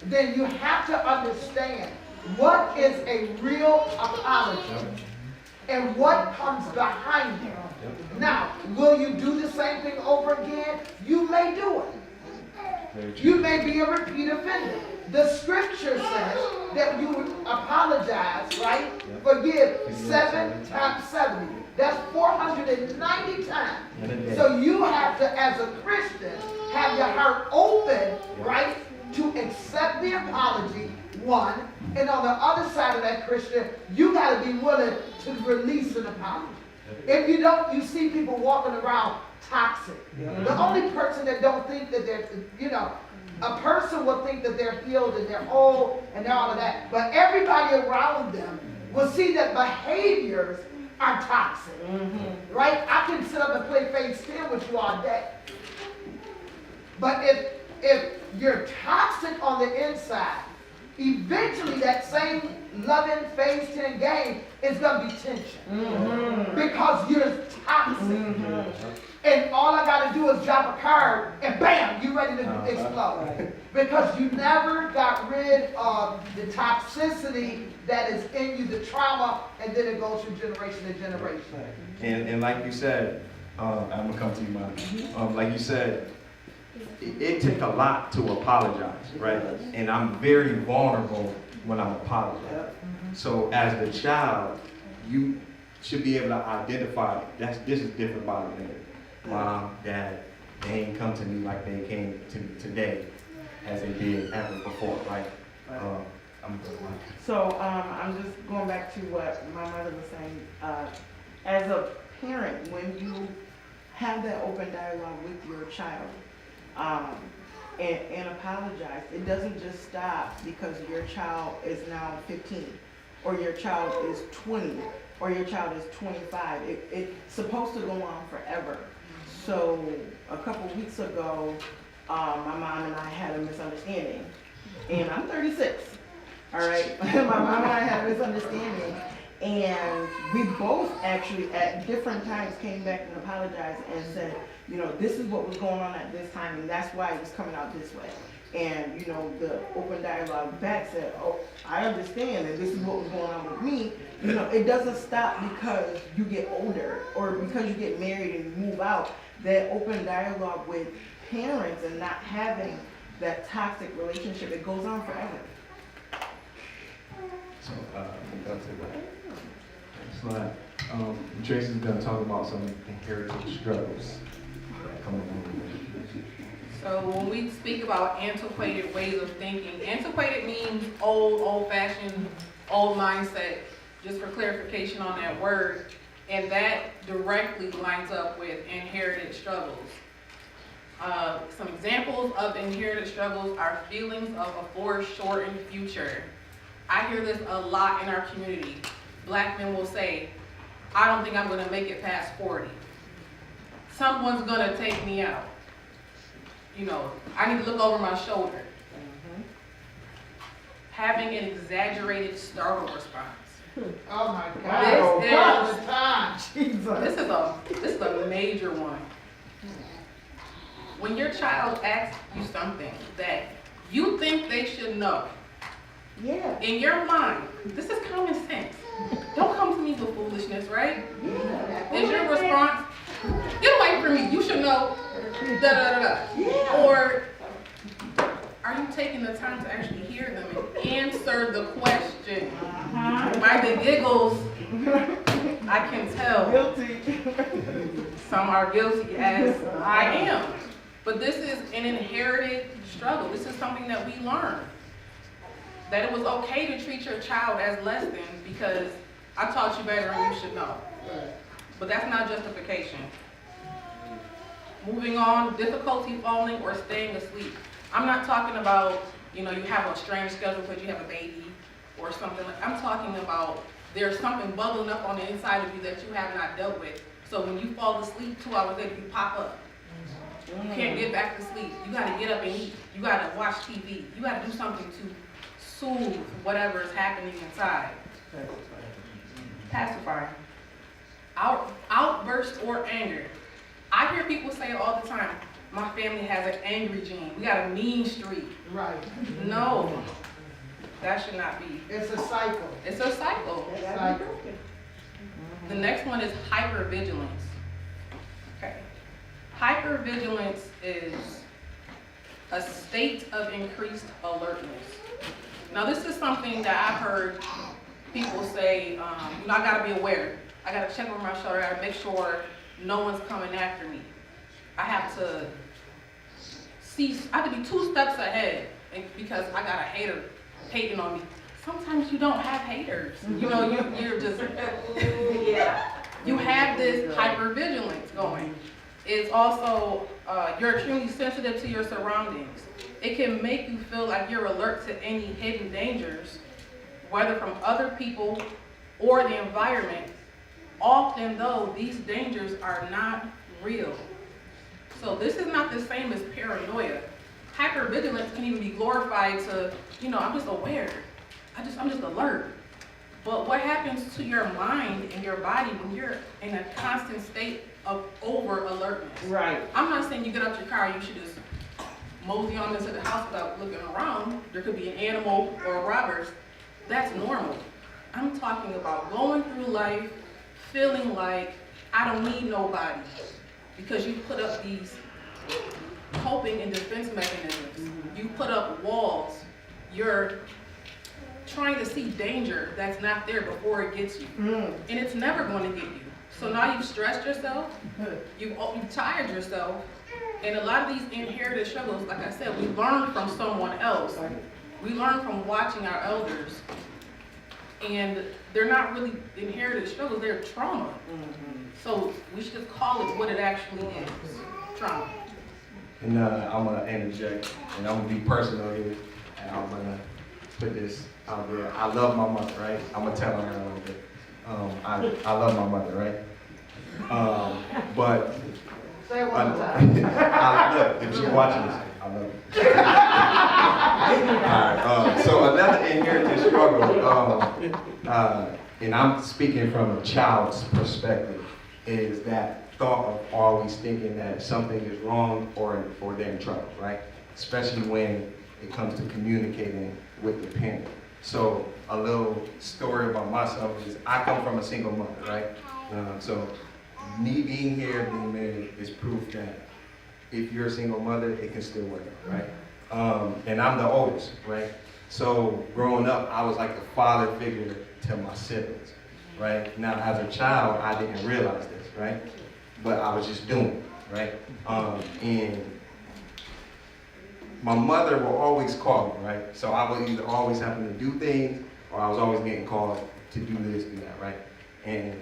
then you have to understand what is a real apology and what comes behind it. Now, will you do the same thing over again? You may do it. You may be a repeat offender. The scripture says that you apologize, right? Forgive 7 times 70. That's 490 times. So you have to, as a Christian, have your heart open, right, to accept the apology, one. And on the other side of that, Christian, you got to be willing to release an apology. If you don't, you see people walking around toxic. The only person that don't think that they're, a person will think that they're healed and they're whole and they're all of that. But everybody around them will see that behaviors are toxic. Right? I can sit up and play phase 10 with you all day. But if you're toxic on the inside, eventually that same loving phase 10 game is going to be tension. Because you're toxic. And all I got to do is drop a card and bam, you're ready to explode. Because you never got rid of the toxicity that is in you, the trauma, and then it goes from generation to generation. And like you said, I'm going to come to you, Mike. Like you said, it takes a lot to apologize, right? And I'm very vulnerable when I'm apologizing. So as the child, you should be able to identify this is different about me. Mom, Dad, they ain't come to me like they came to me today as they did ever before, right? So I'm just going back to what my mother was saying. As a parent, when you have that open dialogue with your child and apologize, it doesn't just stop because your child is now 15 or your child is 20 or your child is 25. It's supposed to go on forever. So a couple weeks ago, my mom and I had a misunderstanding, and I'm 36, all right? My mom and I had a misunderstanding, and we both actually at different times came back and apologized and said, this is what was going on at this time, and that's why it was coming out this way. And, the open dialogue back said, oh, I understand, and this is what was going on with me. It doesn't stop because you get older or because you get married and you move out. That open dialogue with parents and not having that toxic relationship, it goes on forever. So, slide. Tracey's going to talk about some inherited struggles. Come on. So when we speak about antiquated ways of thinking, antiquated means old-fashioned, old mindset, just for clarification on that word. And that directly lines up with inherited struggles. Some examples of inherited struggles are feelings of a foreshortened future. I hear this a lot in our community. Black men will say, I don't think I'm gonna make it past 40. Someone's gonna take me out. You know, I need to look over my shoulder. Having an exaggerated startle response. Oh my God. This All is- the time, Jesus. This is a major one. When your child asks you something that you think they should know, Yeah. in your mind, this is common sense. Don't come to me with foolishness, right? Is your response, get away from me, you should know, da da da da. Yeah. Or are you taking the time to actually hear them and answer the question? By the giggles, I can tell. Guilty. Some are guilty, as I am. But this is an inherited struggle. This is something that we learned. That it was okay to treat your child as less than because I taught you better and you should know. But that's not justification. Moving on, difficulty falling or staying asleep. I'm not talking about, you have a strange schedule because you have a baby or something. I'm talking about there's something bubbling up on the inside of you that you have not dealt with. So when you fall asleep 2 hours later, you pop up. You can't get back to sleep. You gotta get up and eat. You gotta watch TV. You gotta do something to soothe whatever is happening inside. Pacifying. Outburst or anger. I hear people say it all the time, my family has an angry gene. We got a mean streak. Right. No, that should not be. It's a cycle. It's a cycle. Cycle. The next one is hypervigilance. Okay. Hypervigilance is a state of increased alertness. Now this is something that I've heard people say, I gotta be aware. I gotta check over my shoulder, I gotta make sure no one's coming after me. I have to be 2 steps ahead because I got a hater hating on me. Sometimes you don't have haters. You're just, you have this hypervigilance going. It's also, you're extremely sensitive to your surroundings. It can make you feel like you're alert to any hidden dangers, whether from other people or the environment, often though these dangers are not real. So this is not the same as paranoia. Hypervigilance can even be glorified to, I'm just aware. I'm just alert. But what happens to your mind and your body when you're in a constant state of over alertness? Right. I'm not saying you get out your car, you should just mosey on into the house without looking around. There could be an animal or robbers. That's normal. I'm talking about going through life feeling like I don't need nobody because you put up these coping and defense mechanisms. You put up walls. You're trying to see danger that's not there before it gets you. And it's never going to get you. So now you've stressed yourself, you've tired yourself, and a lot of these inherited struggles, like I said, we learn from someone else. We learn from watching our elders. And they're not really inherited struggles, they're trauma. So we should just call it what it actually is, trauma. And I'm gonna interject, and I'm gonna be personal here, and I'm gonna put this out there. I love my mother, right? I'm gonna tell her a little bit. I love my mother, right? But Say it one more time. look, if she's watching this, I love her. All right, so another inherited struggle, and I'm speaking from a child's perspective, is that thought of always thinking that something is wrong or they're in trouble, right? Especially when it comes to communicating with the parent. So a little story about myself is I come from a single mother, right? So me being here, being married, is proof that if you're a single mother, it can still work, right? And I'm the oldest, right? So growing up, I was like the father figure to my siblings, right? Now, as a child, I didn't realize this, right? But I was just doing it, right? And my mother will always call me, right? So I would either always having to do things, or I was always getting called to do this, do that, right? And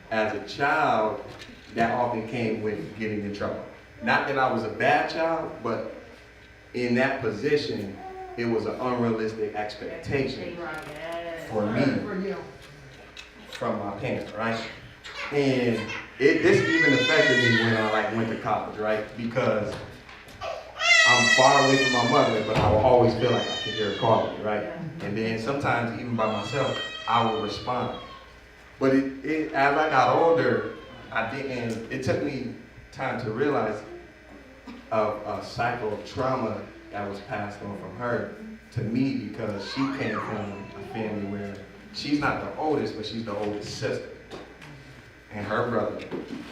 as a child, that often came with getting in trouble. Not that I was a bad child, but in that position, it was an unrealistic expectation for me For you. from my parents, right? And this even affected me when I like went to college, right? Because I'm far away from my mother, but I will always feel like I can hear her calling me, right? And then sometimes even by myself, I will respond. But as I got older, it took me time to realize a cycle of trauma that was passed on from her to me because she came from a family where she's not the oldest, but she's the oldest sister. And her brother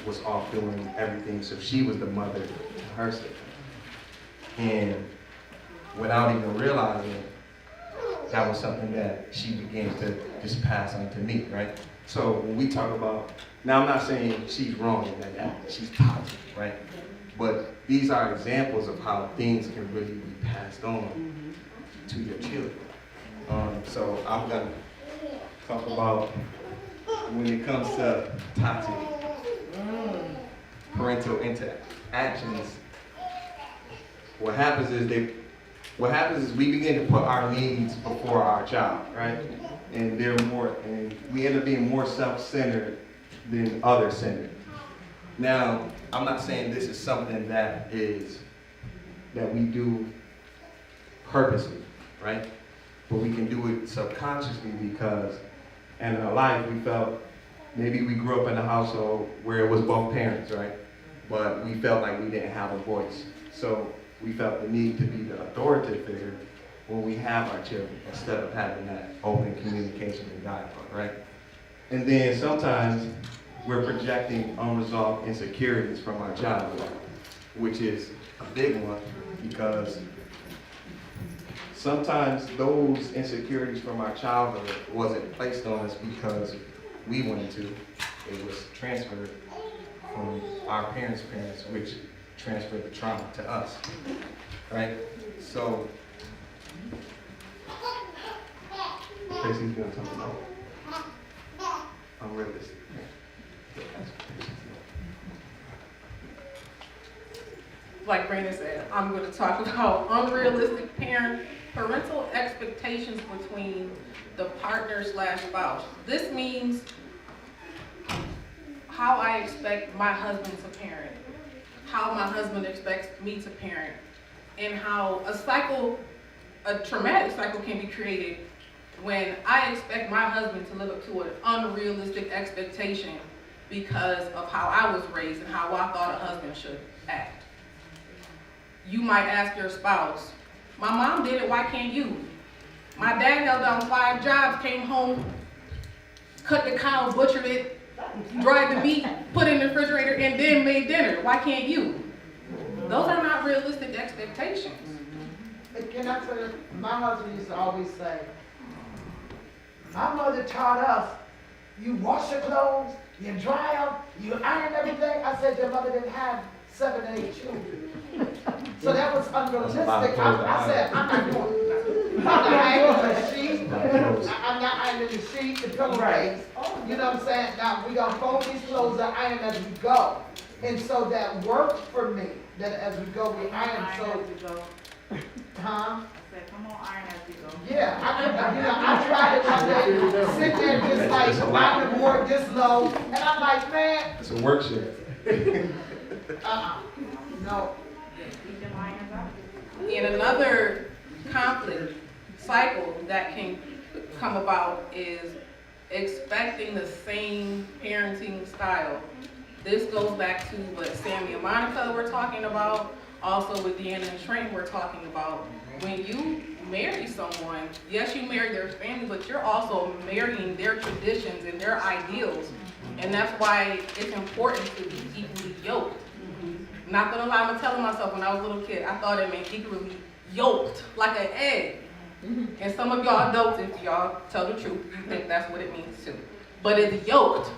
was off doing everything, so she was the mother to her sister. And without even realizing, that was something that she began to just pass on to me, right? So when we talk about, now I'm not saying she's wrong in that she's toxic, right? But these are examples of how things can really be passed on to your children. So I'm gonna talk about when it comes to toxic parental interactions. What happens is we begin to put our needs before our child, right? And we end up being more self-centered than other-centered. Now, I'm not saying this is something that we do purposely, right? But we can do it subconsciously because in our life we felt maybe we grew up in a household where it was both parents, right? But we felt like we didn't have a voice. So we felt the need to be the authoritative figure when we have our children instead of having that open communication and dialogue, right? And then sometimes we're projecting unresolved insecurities from our childhood, which is a big one because sometimes those insecurities from our childhood wasn't placed on us because we wanted to. It was transferred from our parents' parents, which transferred the trauma to us, right? So, Tracey's gonna talk about unrealistic expectations. Like Brandon said, I'm going to talk about unrealistic parental expectations between the partner/spouse. This means how I expect my husband to parent, how my husband expects me to parent, and how a traumatic cycle can be created when I expect my husband to live up to an unrealistic expectation because of how I was raised and how I thought a husband should act. You might ask your spouse, my mom did it, why can't you? My dad held down 5 jobs, came home, cut the cow, butchered it, dried the meat, put it in the refrigerator, and then made dinner. Why can't you? Those are not realistic expectations. Can I tell you, my husband used to always say, my mother taught us, you wash your clothes, you dry them, you iron everything. I said, your mother didn't have 7 or 8 children. So that was unrealistic. I said, I'm not doing it. I'm not ironing the sheet. I'm not ironing the sheet, the pillowcase. You know what I'm saying? Now, we're going to fold these clothes and iron as we go. And so that worked for me, that as we go, we iron. So, huh? Come on, iron as we go. Yeah, I tried it one day, sit there just like, iron the board this low, and I'm like, man. It's a worksheet. No. And another conflict cycle that can come about is expecting the same parenting style. This goes back to what Sammy and Monica were talking about, also with Deanna and Trent we're talking about. When you marry someone, yes, you marry their family, but you're also marrying their traditions and their ideals. And that's why it's important to be equally yoked. Not gonna lie, I'm telling myself when I was a little kid, I thought it meant equally yoked, like an egg. And some of y'all adults, if y'all tell the truth, you think that's what it means too. But it's yoked.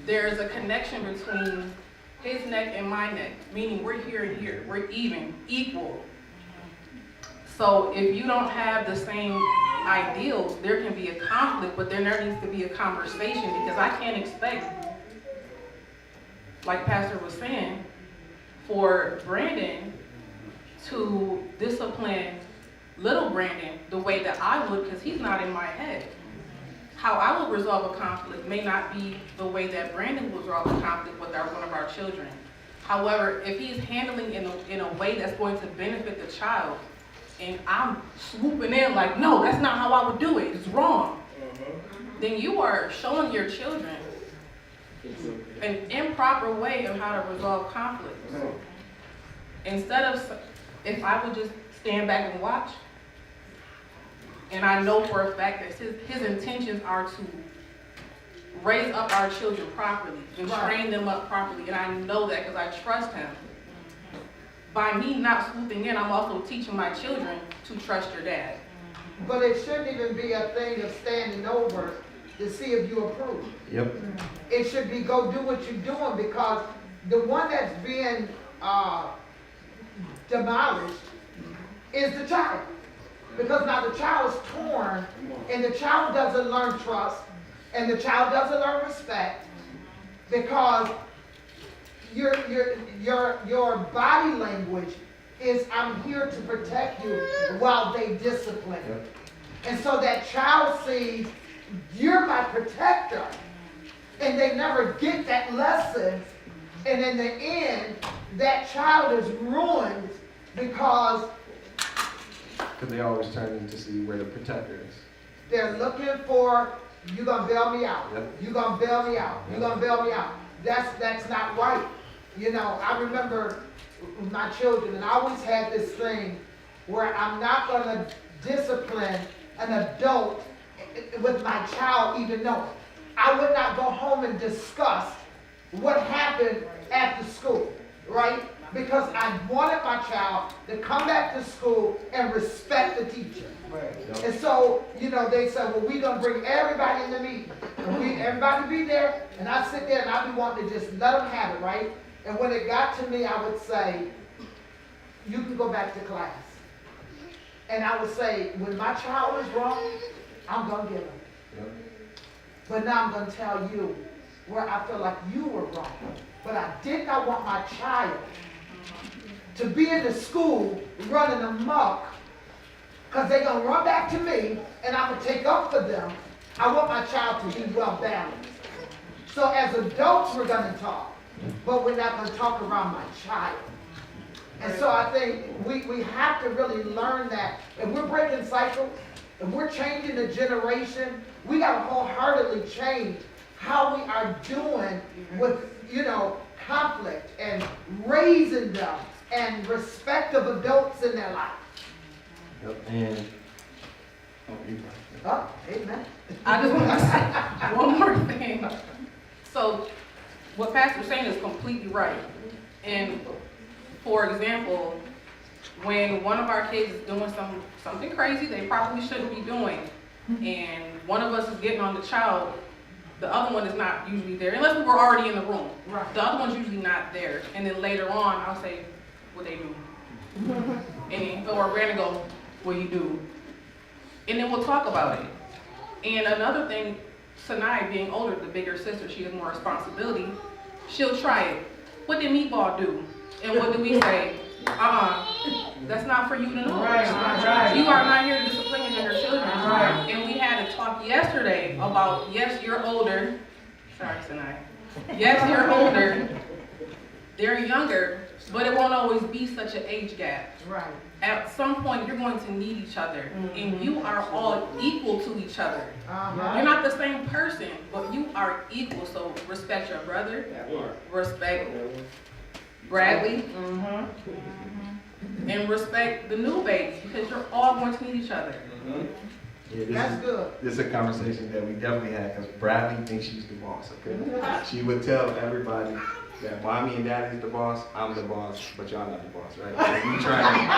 There's a connection between his neck and my neck, meaning we're here and here, we're even, equal. So if you don't have the same ideals, there can be a conflict, but there needs to be a conversation because I can't expect, like Pastor was saying, for Brandon to discipline little Brandon the way that I would because he's not in my head. how I would resolve a conflict may not be the way that Brandon will resolve a conflict with one of our children. However, if he's handling in a way that's going to benefit the child, and I'm swooping in like, no, that's not how I would do it, it's wrong, then you are showing your children an improper way of how to resolve conflict. Instead of, if I would just stand back and watch, and I know for a fact that his intentions are to raise up our children properly and train them up properly, and I know that because I trust him. By me not swooping in, I'm also teaching my children to trust your dad. But it shouldn't even be a thing of standing over to see if you approve. Yep. It should be go do what you're doing, because the one that's being demolished is the child. Because now the child is torn, and the child doesn't learn trust, and the child doesn't learn respect, because your body language is, I'm here to protect you while they discipline. Yep. And so that child sees, you're my protector, and they never get that lesson, and in the end, that child is ruined because they always turn in to see where the protector is. they're looking for, you gonna bail me out. Yep. You gonna bail me out. You gonna bail me out. That's not right. You know, I remember my children, and I always had this thing where I'm not gonna discipline an adult with my child even knowing. I would not go home and discuss what happened after school, right? Because I wanted my child to come back to school and respect the teacher. Yep. And so, you know, they said, well, we're going to bring everybody in the meeting. And everybody be there, and I sit there and I be wanting to just let them have it, right? And when it got to me, I would say, you can go back to class. And I would say, when my child is wrong, I'm going to get him. Yep. But now I'm going to tell you where I feel like you were wrong. But I did not want my child to be in the school running amok, because they're going to run back to me and I'm going to take up for them. I want my child to be well balanced. So as adults, we're going to talk, but we're not going to talk around my child. And so I think we have to really learn that. If we're breaking cycles, if we're changing the generation, we got to wholeheartedly change how we are doing with, you know, conflict and raising them and respect of adults in their life. Yep. And Oh, amen. I just want to say one more thing. So what Pastor's saying is completely right. And for example, when one of our kids is doing something crazy they probably shouldn't be doing, and one of us is getting on the child, the other one is not usually there, unless we were already in the room. Right. The other one's usually not there. And then later on, I'll say, what they do? And or Brandon go, what you do? And then we'll talk about it. And another thing, Sanai being older, the bigger sister, she has more responsibility. She'll try it. What did Meatball do? And what do we say? That's not for you to know. Right. You are not here to discipline your younger children. Right. And we had a talk yesterday about, yes, you're older. Sorry, Sanai. Yes, you're older. They're younger, but it won't always be such an age gap. Right. At some point, you're going to need each other, and you are all equal to each other. You're not the same person, but you are equal. So respect your brother, respect Bradley, and respect the new baby, because you're all going to need each other. yeah, That's good. This is a conversation that we definitely had, because Bradley thinks she's the boss, okay? She would tell everybody that mommy and daddy's the boss, I'm the boss, but y'all not the boss, right? So we trying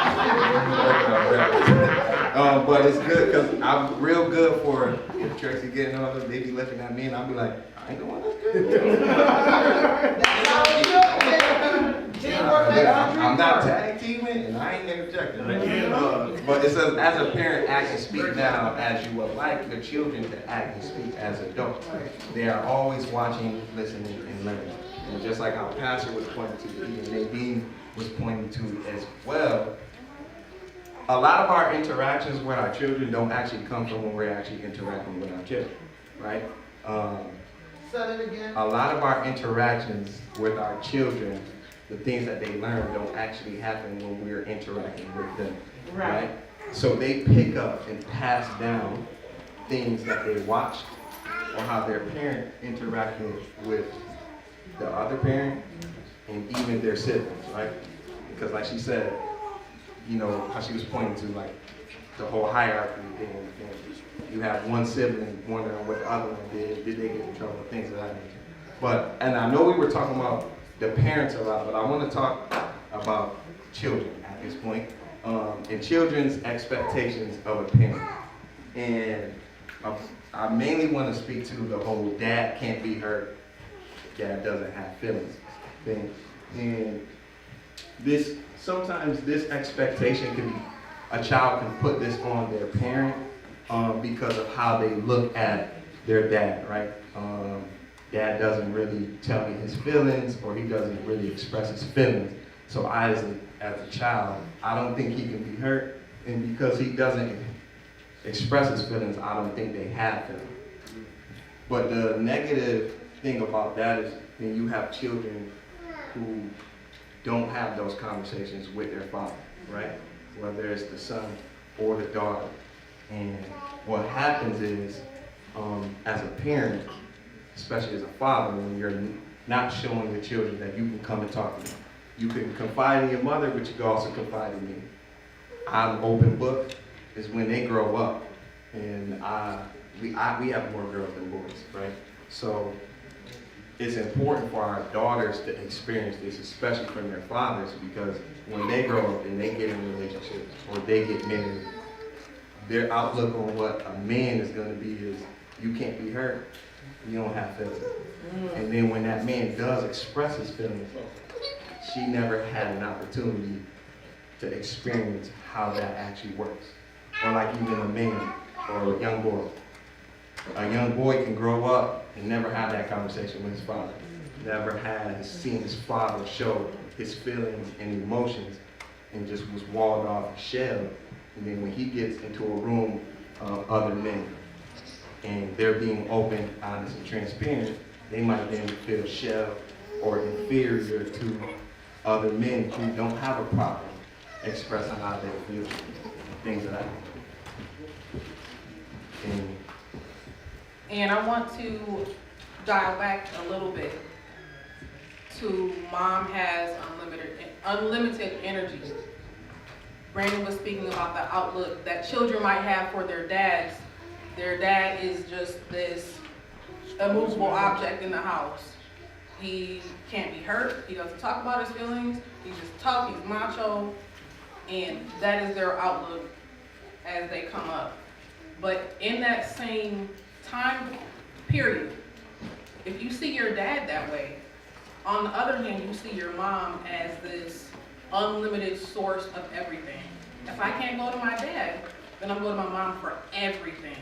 to but it's good, because I'm real good for if Tracey getting on them, they be looking at me and I'll be like, I ain't the one that's good. That's how it should be. Teamwork makes the dream I'm not work. tag teaming and I ain't interjecting, right? But it says, as a parent, act and speak now as you would like the children to act and speak as adults. They are always watching, listening, and learning. And just like our pastor was pointing to, even Nadine was pointing to as well, a lot of our interactions with our children don't actually come from when we're actually interacting with our children. right? Say it again. A lot of our interactions with our children, the things that they learn don't actually happen when we're interacting with them, right? So they pick up and pass down things that they watched or how their parent interacted with the other parent and even their siblings, right? Because like she said, you know, how she was pointing to like the whole hierarchy thing in the family. You have one sibling wondering what the other one did they get in trouble, things of that nature. But, and I know we were talking about the parents a lot, but I want to talk about children at this point, and children's expectations of a parent. And I mainly want to speak to the whole dad can't be hurt, dad doesn't have feelings thing. And this, sometimes this expectation can be, a child can put this on their parent because of how they look at their dad, right? Dad doesn't really tell me his feelings, or he doesn't really express his feelings. So I, as a child, I don't think he can be hurt, and because he doesn't express his feelings, I don't think they have feelings. But the negative thing about that is when you have children who don't have those conversations with their father, right? Whether it's the son or the daughter. And what happens is, as a parent, especially as a father, when you're not showing your children that you can come and talk to them. You can confide in your mother, but you can also confide in me. I'm open book is when they grow up, and we have more girls than boys, right? So it's important for our daughters to experience this, especially from their fathers, because when they grow up and they get in relationships or they get married, their outlook on what a man is going to be is, you can't be hurt, you don't have feelings. And then when that man does express his feelings, she never had an opportunity to experience how that actually works. Or like even a man or a young boy. A young boy can grow up and never have that conversation with his father. Never has seen his father show his feelings and emotions, and just was walled off and shelled. And then when he gets into a room of other men, and they're being open, honest, and transparent, they might then feel shelled or inferior to other men who don't have a problem expressing how they feel, things of that nature. And I want to dial back a little bit to mom has unlimited energy. Brandon was speaking about the outlook that children might have for their dads. Their dad is just this immovable object in the house. He can't be hurt. He doesn't talk about his feelings. He just talks. He's macho. And that is their outlook as they come up. But in that same time period, if you see your dad that way, on the other hand, you see your mom as this unlimited source of everything. If I can't go to my dad, then I'm going to my mom for everything.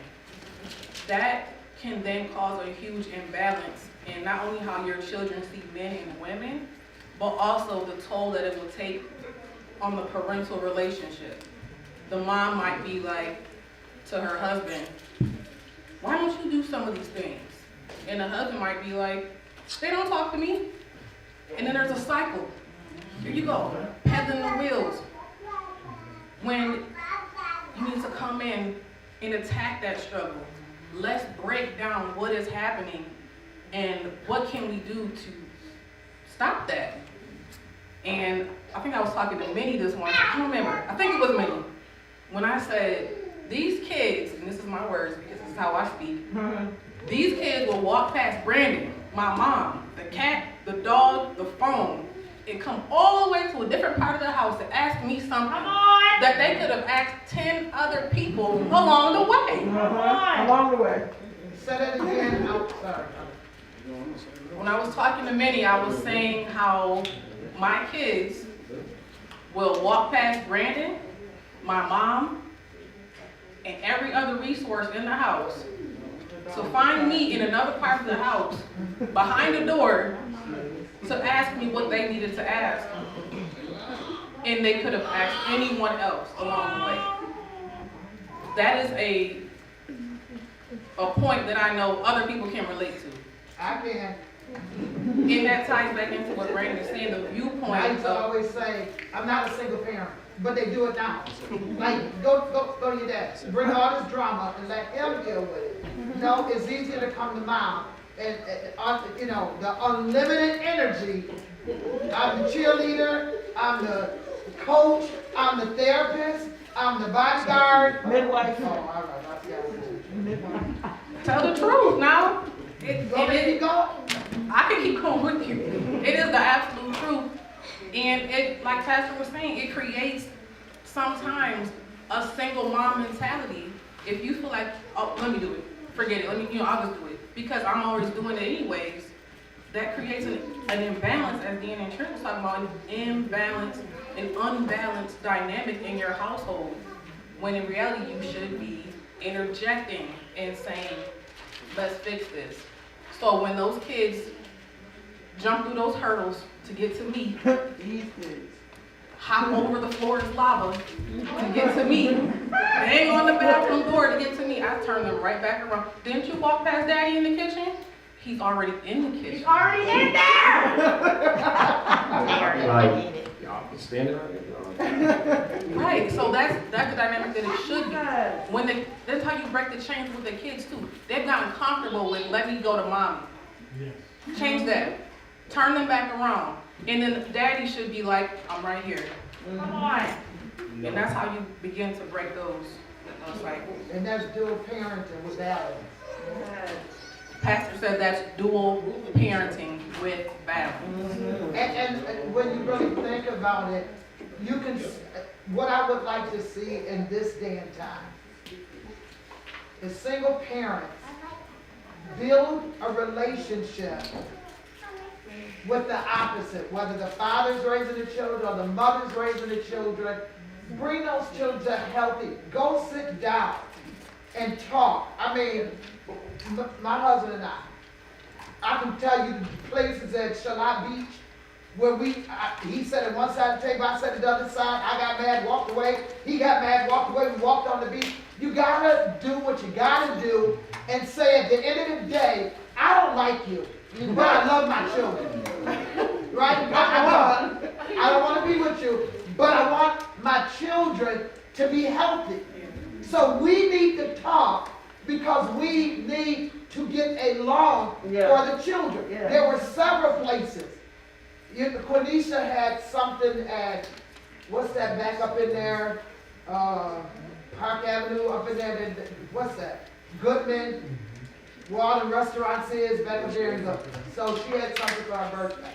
That can then cause a huge imbalance in not only how your children see men and women, but also the toll that it will take on the parental relationship. The mom might be like to her husband, why don't you do some of these things? And the husband might be like, they don't talk to me. And then there's a cycle. Here you go, peddling the wheels. When you need to come in and attack that struggle, let's break down what is happening and what can we do to stop that. And I think I was talking to Minnie this morning, I don't remember, I think it was Minnie, when I said, these kids, and this is my words because this is how I speak, these kids will walk past Brandon, my mom, the cat, the dog, the phone, and come all the way to a different part of the house to ask me something that they could have asked 10 other people along the way. Along the way. Say that again. Oh, sorry. When I was talking to Minnie, I was saying how my kids will walk past Brandon, my mom, and every other resource in the house to find me in another part of the house, behind the door, to ask me what they needed to ask. And they could have asked anyone else along the way. That is a a point that I know other people can relate to. I can. And that ties back into what Brandon is saying, the I viewpoint used to of, always say, I'm not a single parent, but they do it now. Like, go to your dad, bring all this drama and let him deal with it. No, it's easier to come to mom and you know, the unlimited energy. I'm the cheerleader, I'm the coach, I'm the therapist, I'm the bodyguard. Midwife. Oh, all right, tell the truth now. Go ahead, go. I can keep going with you. It is the absolute truth. And it, like Pastor was saying, it creates sometimes a single mom mentality. If you feel like, oh, let me do it. Forget it. I'll just do it. Because I'm always doing it anyways. That creates an imbalance, as Dean and Trent was talking about, an unbalanced dynamic in your household. When in reality, you should be interjecting and saying, let's fix this. So when those kids jump through those hurdles to get to me, hop over the floor is lava to get to me, bang on the bathroom door to get to me, I turn them right back around. Didn't you walk past Daddy in the kitchen? He's already in the kitchen. He's already in there. Like, y'all can stand it right there. Right, so that's the dynamic that it should be. That's how you break the chains with the kids too. They've gotten comfortable with, let me go to mommy. Change that. Turn them back around. And then daddy should be like, I'm right here. Come on. And that's how you begin to break those cycles. And that's dual parenting with balance. Pastor said that's dual parenting with balance. And when you really think about it, you can, what I would like to see in this day and time is single parents build a relationship with the opposite, whether the father's raising the children or the mother's raising the children. Bring those children healthy. Go sit down and talk. I mean, my husband and I can tell you places at Charlotte Beach where he sat at one side of the table, I sat at the other side, I got mad, walked away, he got mad, walked away, we walked on the beach. You gotta do what you gotta do and say at the end of the day, I don't like you, but I love my children. Right? I don't want to be with you, but I want my children to be healthy. So we need to talk because we need to get along for the children. Yeah. There were several places. Quenisha had something at, what's that back up in there? Park Avenue up in there. What's that? Goodman. Where all the restaurants is back up there. So she had something for her birthday.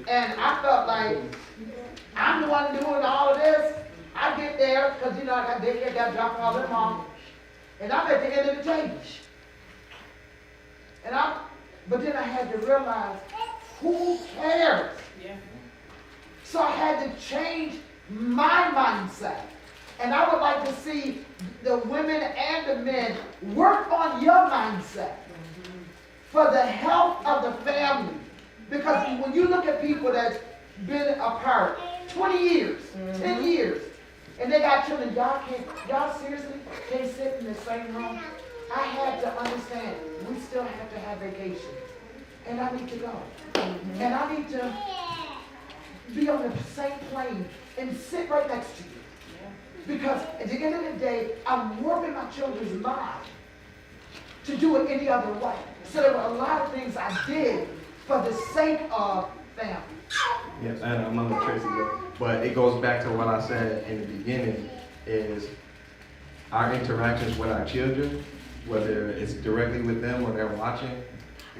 And I felt like I'm the one doing all of this. I get there because, I got daycare, got to drop all them off. And I'm at the end of the table. But then I had to realize, who cares? Yeah. So I had to change my mindset. And I would like to see the women and the men work on your mindset for the health of the family. Because when you look at people that's been apart 20 years, 10 years, and they got children, y'all seriously can't sit in the same room? I had to understand, we still have to have vacations. And I need to go. And I need to be on the same plane and sit right next to you. Because at the end of the day, I'm warping my children's mind to do it any other way. So there were a lot of things I did for the sake of family. Yes, and I'm on the Tracey, but it goes back to what I said in the beginning, is our interactions with our children, whether it's directly with them or they're watching,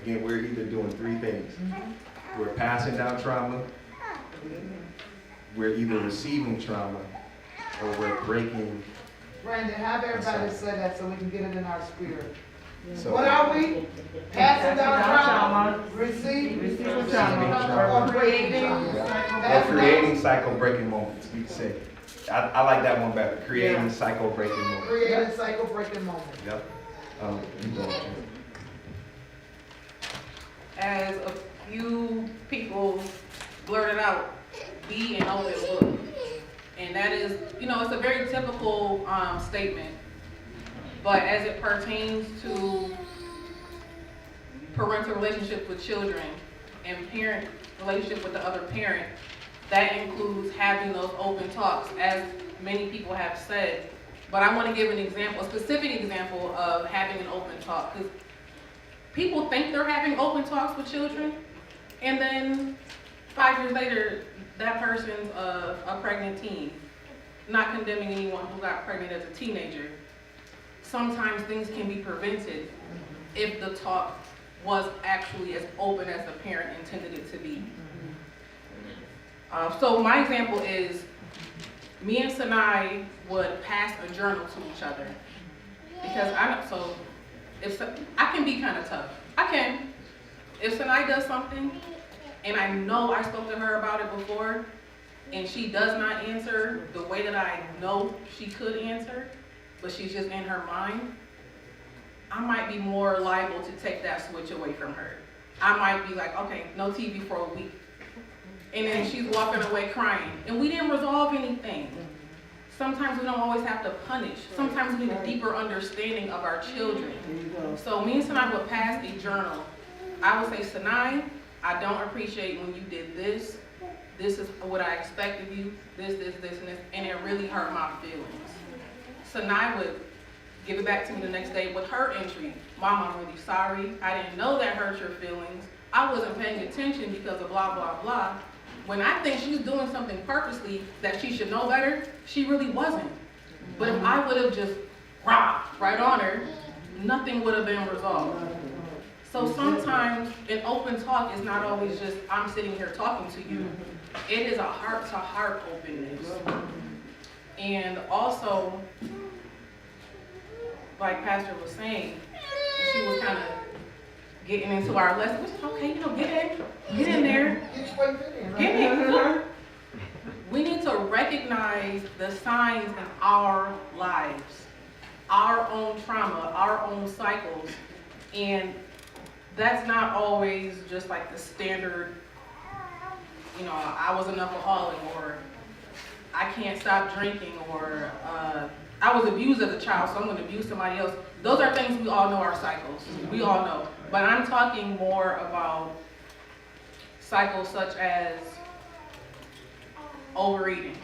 again, we're either doing three things. We're passing down trauma, we're either receiving trauma, or we're breaking. Brandon, have everybody say that so we can get it in our spirit. So, What are we? Passing down trauma, receiving trauma, or creating trauma. or creating cycle-breaking moments, we can say. I like that one better, creating cycle-breaking moments. Creating cycle-breaking moments. Yep. You go, Jim. As a few people blurted out, be an open book. And that is, it's a very typical statement. But as it pertains to parental relationships with children and parent relationship with the other parent, that includes having those open talks, as many people have said. But I want to give an example, a specific example of having an open talk, because people think they're having open talks with children, and then 5 years later, that person's a pregnant teen. Not condemning anyone who got pregnant as a teenager. Sometimes things can be prevented if the talk was actually as open as the parent intended it to be. So my example is, me and Sinai would pass a journal to each other. Because I can be kind of tough. I can. If Sinai does something, and I know I spoke to her about it before, and she does not answer the way that I know she could answer, but she's just in her mind, I might be more liable to take that switch away from her. I might be like, okay, no TV for a week. And then she's walking away crying. And we didn't resolve anything. Sometimes we don't always have to punish. Sometimes we need a deeper understanding of our children. So me and Sinai would pass a journal. I would say, Sinai, I don't appreciate when you did this. This is what I expect of you. This, and this. And it really hurt my feelings. Sinai would give it back to me the next day with her entry. Mom, I'm really sorry. I didn't know that hurt your feelings. I wasn't paying attention because of blah, blah, blah. When I think she's doing something purposely that she should know better, she really wasn't. But if I would have just right on her, nothing would have been resolved. So sometimes an open talk is not always just, I'm sitting here talking to you. It is a heart-to-heart openness. And also, like Pastor was saying, she was kind of getting into our lesson. We said, okay, get in there. Get in. We need to recognize the signs in our lives, our own trauma, our own cycles. And that's not always just like the standard, I was an alcoholic, or I can't stop drinking, or I was abused as a child, so I'm going to abuse somebody else. Those are things we all know our cycles. We all know. But I'm talking more about cycles such as overeating,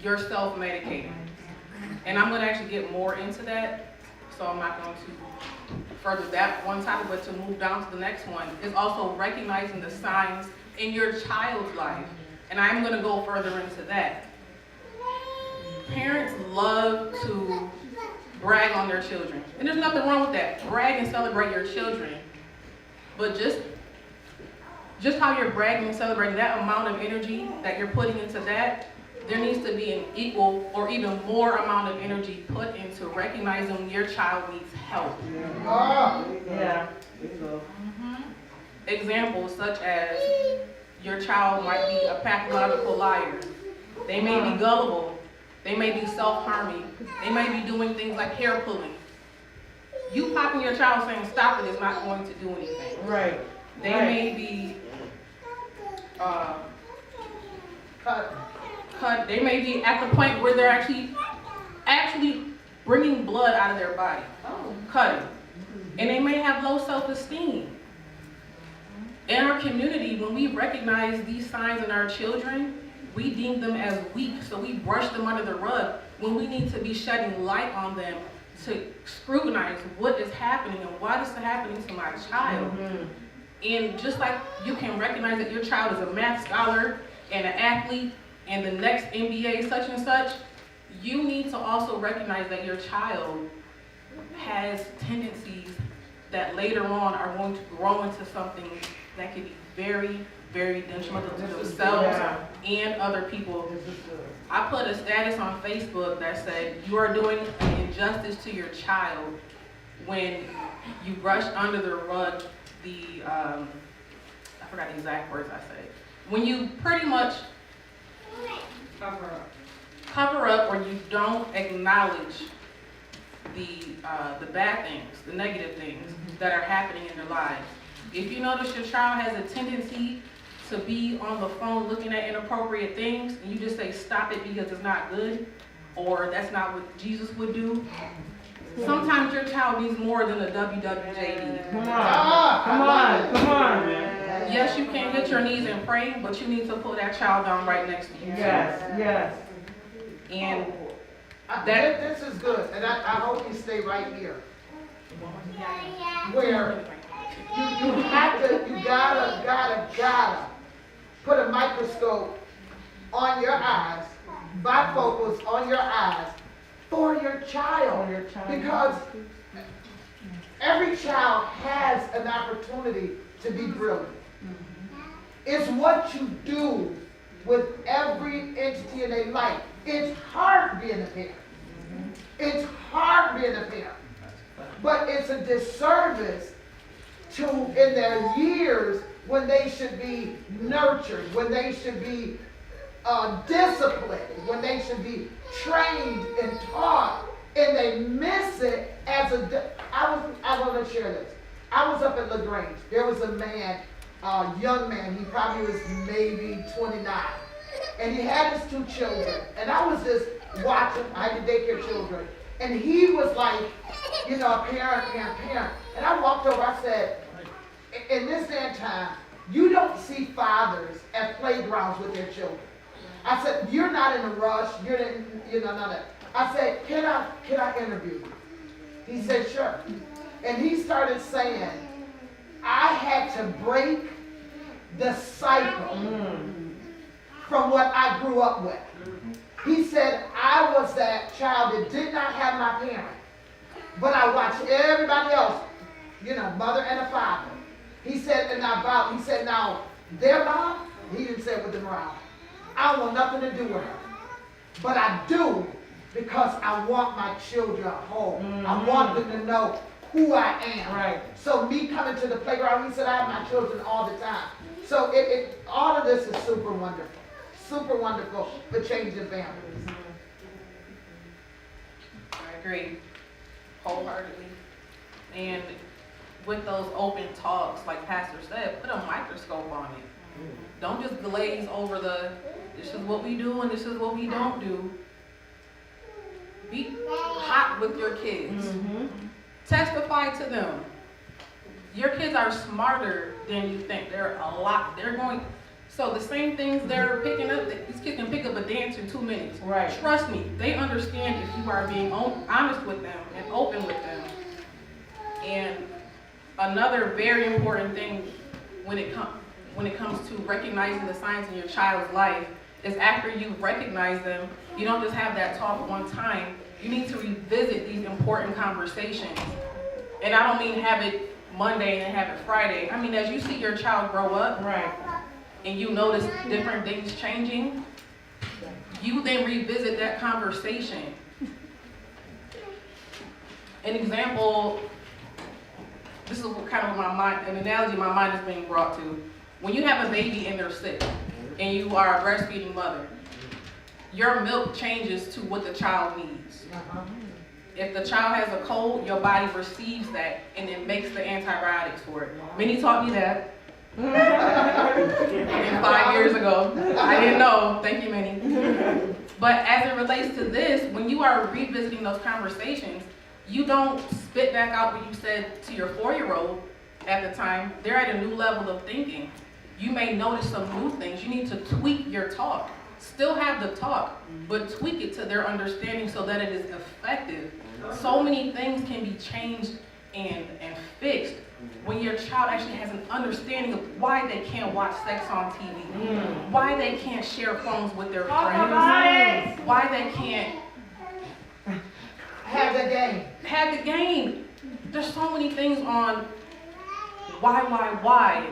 you're self-medicating. And I'm going to actually get more into that, so I'm not going to further that one topic, but to move down to the next one is also recognizing the signs in your child's life. And I'm going to go further into that. Parents love to brag on their children. And there's nothing wrong with that. Brag and celebrate your children. But just how you're bragging and celebrating, that amount of energy that you're putting into that, there needs to be an equal or even more amount of energy put into recognizing when your child needs help. Yeah. Examples such as your child might be a pathological liar. They may be gullible. They may be self-harming. They may be doing things like hair pulling. You popping your child saying stop it is not going to do anything. Right. They may be cut. They may be at the point where they're actually bringing blood out of their body, cutting. And they may have low self-esteem. In our community, when we recognize these signs in our children, we deem them as weak, so we brush them under the rug when we need to be shedding light on them to scrutinize what is happening and why this is happening to my child. And just like you can recognize that your child is a math scholar and an athlete and the next NBA such and such, you need to also recognize that your child has tendencies that later on are going to grow into something that could be very, very detrimental to themselves and other people. I put a status on Facebook that said, you are doing an injustice to your child when you brush under the rug the, I forgot the exact words I said. When you pretty much cover up or you don't acknowledge the bad things, the negative things that are happening in their lives. If you notice your child has a tendency to be on the phone looking at inappropriate things, and you just say stop it because it's not good, or that's not what Jesus would do. Sometimes your child needs more than a WWJD. Come on, come on, come on. Yes, you can hit your knees and pray, but you need to pull that child down right next to you. Yes, yes. And This is good, and I hope you stay right here. Where you gotta put a microscope on your eyes, bifocals on your eyes for your child. Because every child has an opportunity to be brilliant. It's what you do with every entity in their life. It's hard being a parent. It's hard being a parent. But it's a disservice to, in their years, when they should be nurtured, when they should be disciplined, when they should be trained and taught, and they miss it as I want to share this. I was up at LaGrange. There was a man, a young man, he probably was maybe 29. And he had his 2 children. And I was just watching, I had to daycare children. And he was like, you know, a parent. And I walked over, I said, in this day and time, you don't see fathers at playgrounds with their children. I said, you're not in a rush, none of that. I said, can I interview you? He said, sure. And he started saying, I had to break the cycle from what I grew up with. He said, I was that child that did not have my parent, but I watched everybody else, mother and a father. He said, now, their mom, he didn't say it with them around. I don't want nothing to do with her. But I do because I want my children home. I want them to know who I am. Right. So me coming to the playground, he said, I have my children all the time. So all of this is super wonderful. Super wonderful for changing families. I agree wholeheartedly. And with those open talks, like Pastor said, put a microscope on it. Don't just glaze over this is what we do and this is what we don't do. Be hot with your kids. Testify to them. Your kids are smarter than you think. So the same things they're picking up, these kids can pick up a dance in 2 minutes. Right. Trust me, they understand if you are being honest with them and open with them. And another very important thing when it comes to recognizing the signs in your child's life is after you recognize them, you don't just have that talk one time. You need to revisit these important conversations. And I don't mean have it Monday and have it Friday. I mean, as you see your child grow up, Right. and you notice different things changing, you then revisit that conversation. An example, this is kind of an analogy my mind is being brought to. When you have a baby and they're sick, and you are a breastfeeding mother, your milk changes to what the child needs. If the child has a cold, your body receives that and it makes the antibiotics for it. Minnie taught me that. And 5 years ago. I didn't know. Thank you, Minnie. But as it relates to this, when you are revisiting those conversations, you don't spit back out what you said to your 4-year-old at the time. They're at a new level of thinking. You may notice some new things. You need to tweak your talk. Still have the talk, but tweak it to their understanding so that it is effective. So many things can be changed and fixed when your child actually has an understanding of why they can't watch sex on TV, why they can't share phones with their friends, why they can't Have the game. There's so many things on why.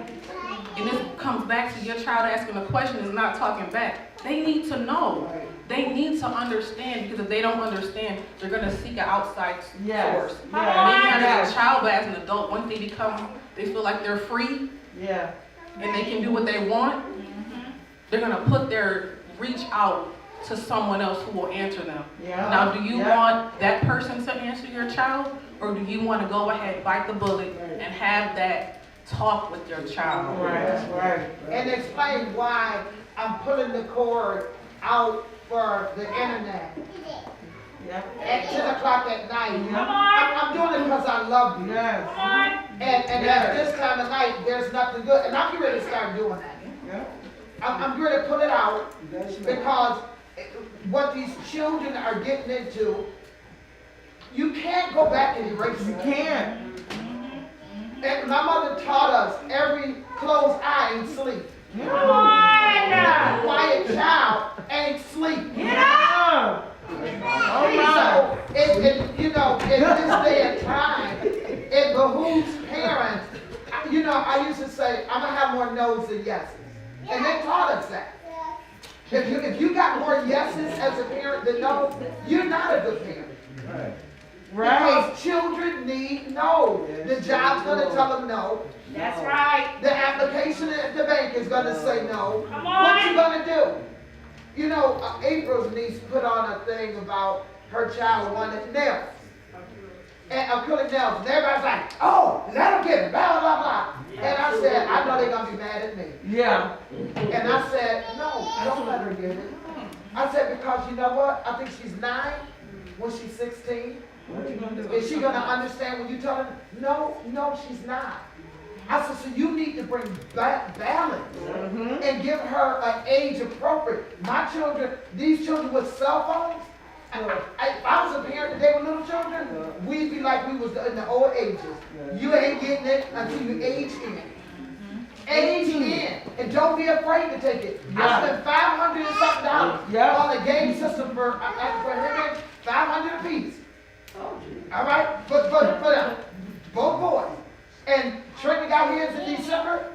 And this comes back to your child asking a question is not talking back. They need to know. They need to understand, because if they don't understand, they're going to seek an outside source. Yes. Maybe not as a child, but as an adult, once they feel like they're free Yeah. and they can do what they want, they're going to reach out to someone else who will answer them. Yeah. Now, do you want that person to answer your child, or do you want to go ahead, bite the bullet, and have that talk with your child? Right. That's right. And explain why I'm pulling the cord out for the internet Yep. at 10 o'clock at night. Come on. I'm doing it because I love you. Yes. Come on. And at this time of night, there's nothing good. And I'm getting ready to start doing that. Yep. I'm ready to put it out That's right. because what these children are getting into, you can't go back and erase You it. can. And my mother taught us every closed eye ain't sleep. Come on. A quiet child ain't sleep. Get up. So, you know, in this day and time, it behooves parents. You know, I used to say, I'm gonna have more no's than yeses. And they taught us that. If you got more yeses as a parent than no's, you're not a good parent. Right. Because children need no. The job's gonna tell them no. That's right. The application at the bank is gonna say no. Come What you on. gonna do? You know, April's niece put on a thing about her child wanted nails. And acrylic nails. And everybody's like, oh, let them get it, blah, blah, blah. And I said, I know they're gonna be mad at me. Yeah. And I said, no, don't let her get it. I said, because you know what? I think she's 9 when she's 16. What you gonna do? Is she gonna understand when you tell her, no, she's not. I said, so you need to bring balance and give her an age appropriate. My children, these children with cell phones, if I was a parent and they were little children, we'd be like we was in the old ages. You ain't getting it until you age in. Age in. And don't be afraid to take it. I spent $500 and something on the game system for him, 500 apiece. All right, but both boys. And Tracey got his in December.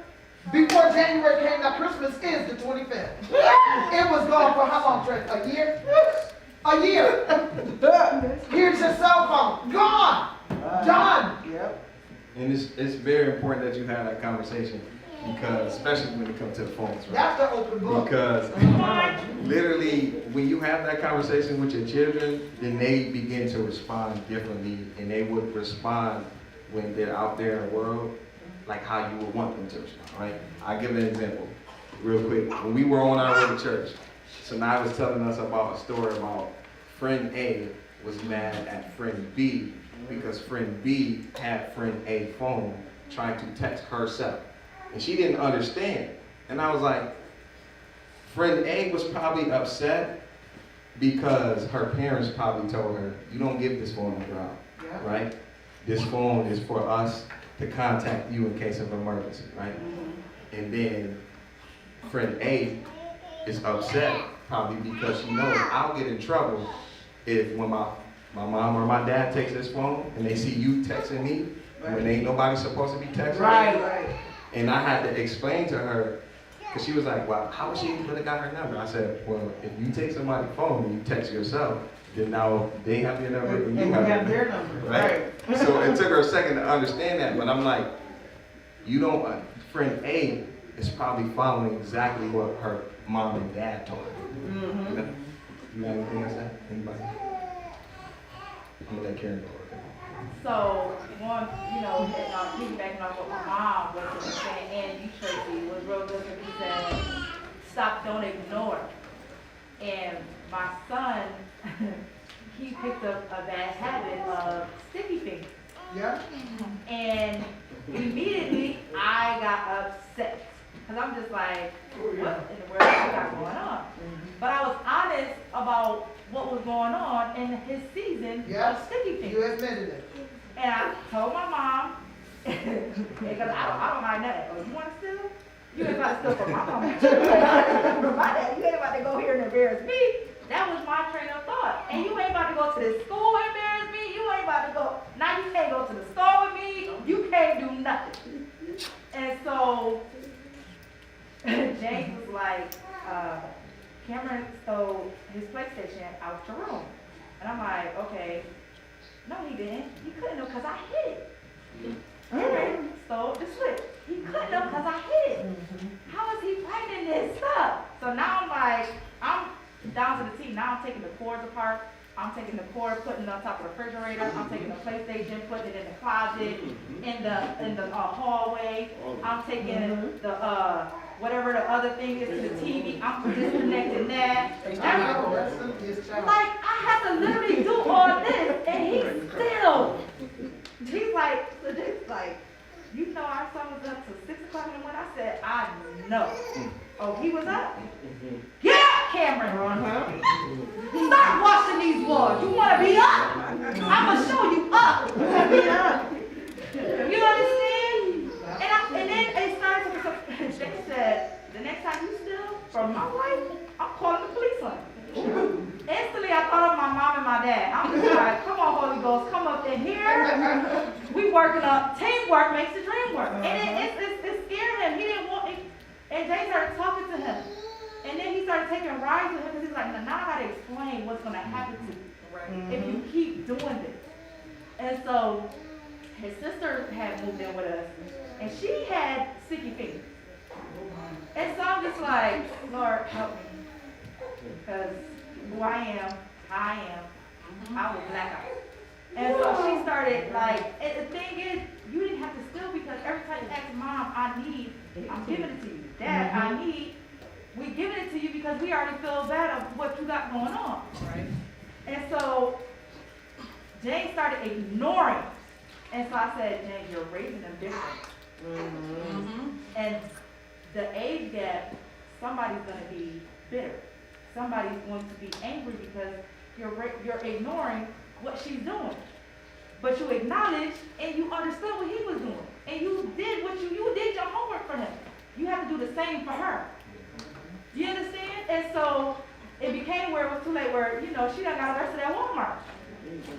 Before January came, now Christmas is the 25th. It was gone for how long, Tracey? A year? A year. Here's your cell phone. Gone. Done. Yep. And it's very important that you have that conversation because, especially when it comes to the phones, right? That's the open book. Because literally, when you have that conversation with your children, then they begin to respond differently, and they would respond when they're out there in the world, like how you would want them to respond, right? I'll give an example real quick. When we were on our way to church, Sanai was telling us about a story about friend A was mad at friend B because friend B had friend A phone trying to text herself. And she didn't understand. And I was like, friend A was probably upset because her parents probably told her, you don't give this phone to girl, right? This phone is for us to contact you in case of emergency, right? And then friend A is upset probably because she knows I'll get in trouble if when my mom or my dad takes this phone and they see you texting me when ain't nobody supposed to be texting me. Right. And I had to explain to her, because she was like, well, how would she even got her number? I said, well, if you take somebody's phone and you text yourself, then now they have your number and you have their number. Right? So it took her a second to understand that, but I'm like, you don't, friend A is probably following exactly what her mom and dad told her. You got anything to say? Anybody? I'm gonna let Karen go. Okay? So, one, piggybacking off what my mom was saying, and you, Tracey, was real good when you said, stop, don't ignore. And my son, he picked up a bad habit of sticky fingers. Yeah. And immediately, I got upset. Because I'm just like, what in the world you got going on? But I was honest about what was going on in his season of sticky fingers. You admitted it. And I told my mom, because I don't mind that. Oh, you want to steal? You ain't about to steal from my mama. From my dad. You ain't about to go here and embarrass me. That was my train of thought. And you ain't about to go to the school and embarrass me. You ain't about to go. Now you can't go to the store with me. You can't do nothing. And so James was like, Cameron stole his PlayStation out your room. And I'm like, okay. No, he didn't. He couldn't have because I hid it. Cameron stole the Switch. He couldn't have because I hid it. How is he finding this stuff? So now I'm like, I'm down to the T. Now I'm taking the cords apart. I'm taking the cord, putting it on top of the refrigerator. I'm taking the PlayStation, putting it in the closet, in the hallway. I'm taking the whatever the other thing is to the TV, I'm disconnecting that. That's his child. Like, I had to literally do all this, and he's like, so just like, you know, our son was up till 6 o'clock in the morning. I said, I know. Oh, he was up? Get up, Cameron. Stop washing these walls. You want to be up? I'm going to show you up. You want to be up. You understand? And then it started to, they said, the next time you steal from my wife, I'm calling the police on you. Instantly, I thought of my mom and my dad. I'm just like, come on, Holy Ghost, come up in here. We working up. Teamwork makes the dream work. And it scared him. He didn't want it. And Jay started talking to him. And then he started taking rides with him because he's like, now I got to explain what's going to happen to you if you keep doing this. And so his sister had moved in with us. And she had sticky fingers. And so I'm just like, Lord, help me. Because who I am, I will black out. And so she started like, and the thing is, you didn't have to steal because every time you ask Mom, I need, I'm giving it to you. Dad, I need, we giving it to you because we already feel bad of what you got going on. Right. And so Jane started ignoring. And so I said, Jane, you're raising them different. And the age gap, somebody's going to be bitter. Somebody's going to be angry because you're ignoring what she's doing. But you acknowledged and you understood what he was doing. And you did you did your homework for him. You have to do the same for her. You understand? And so it became where it was too late where, you know, she done got arrested at Walmart.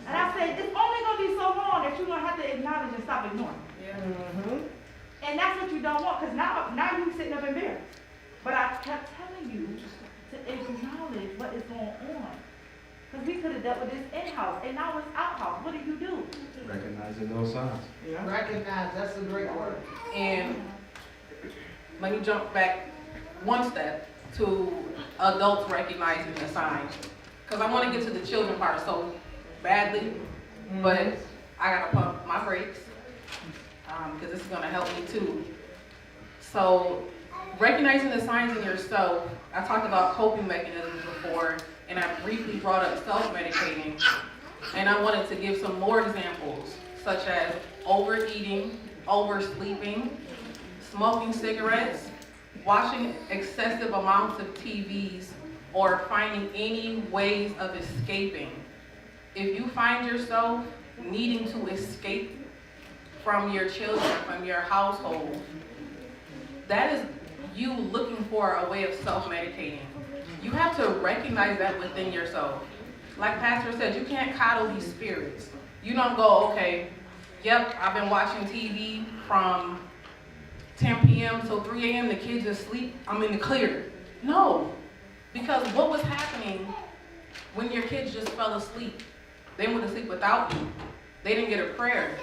And I said, it's only going to be so long that you're going to have to acknowledge and stop ignoring. Yeah. And that's what you don't want, because now you sitting up embarrassed. But I kept telling you to acknowledge what is going on. Because we could have dealt with this in-house, and now it's out-house. What do? Recognizing those signs. Yeah. Recognize, that's a great word. And let me jump back one step to adults recognizing the signs. Because I want to get to the children part so badly, but I got to pump my brakes because this is going to help me too. So recognizing the signs in yourself, I talked about coping mechanisms before, and I briefly brought up self-medicating, and I wanted to give some more examples, such as overeating, oversleeping, smoking cigarettes, watching excessive amounts of TVs, or finding any ways of escaping. If you find yourself needing to escape from your children, from your household, that is you looking for a way of self-medicating. You have to recognize that within yourself. Like Pastor said, you can't coddle these spirits. You don't go, okay, yep, I've been watching TV from 10 p.m. till 3 a.m. The kids are asleep, I'm in the clear. No, because what was happening when your kids just fell asleep? They went to sleep without you. They didn't get a prayer.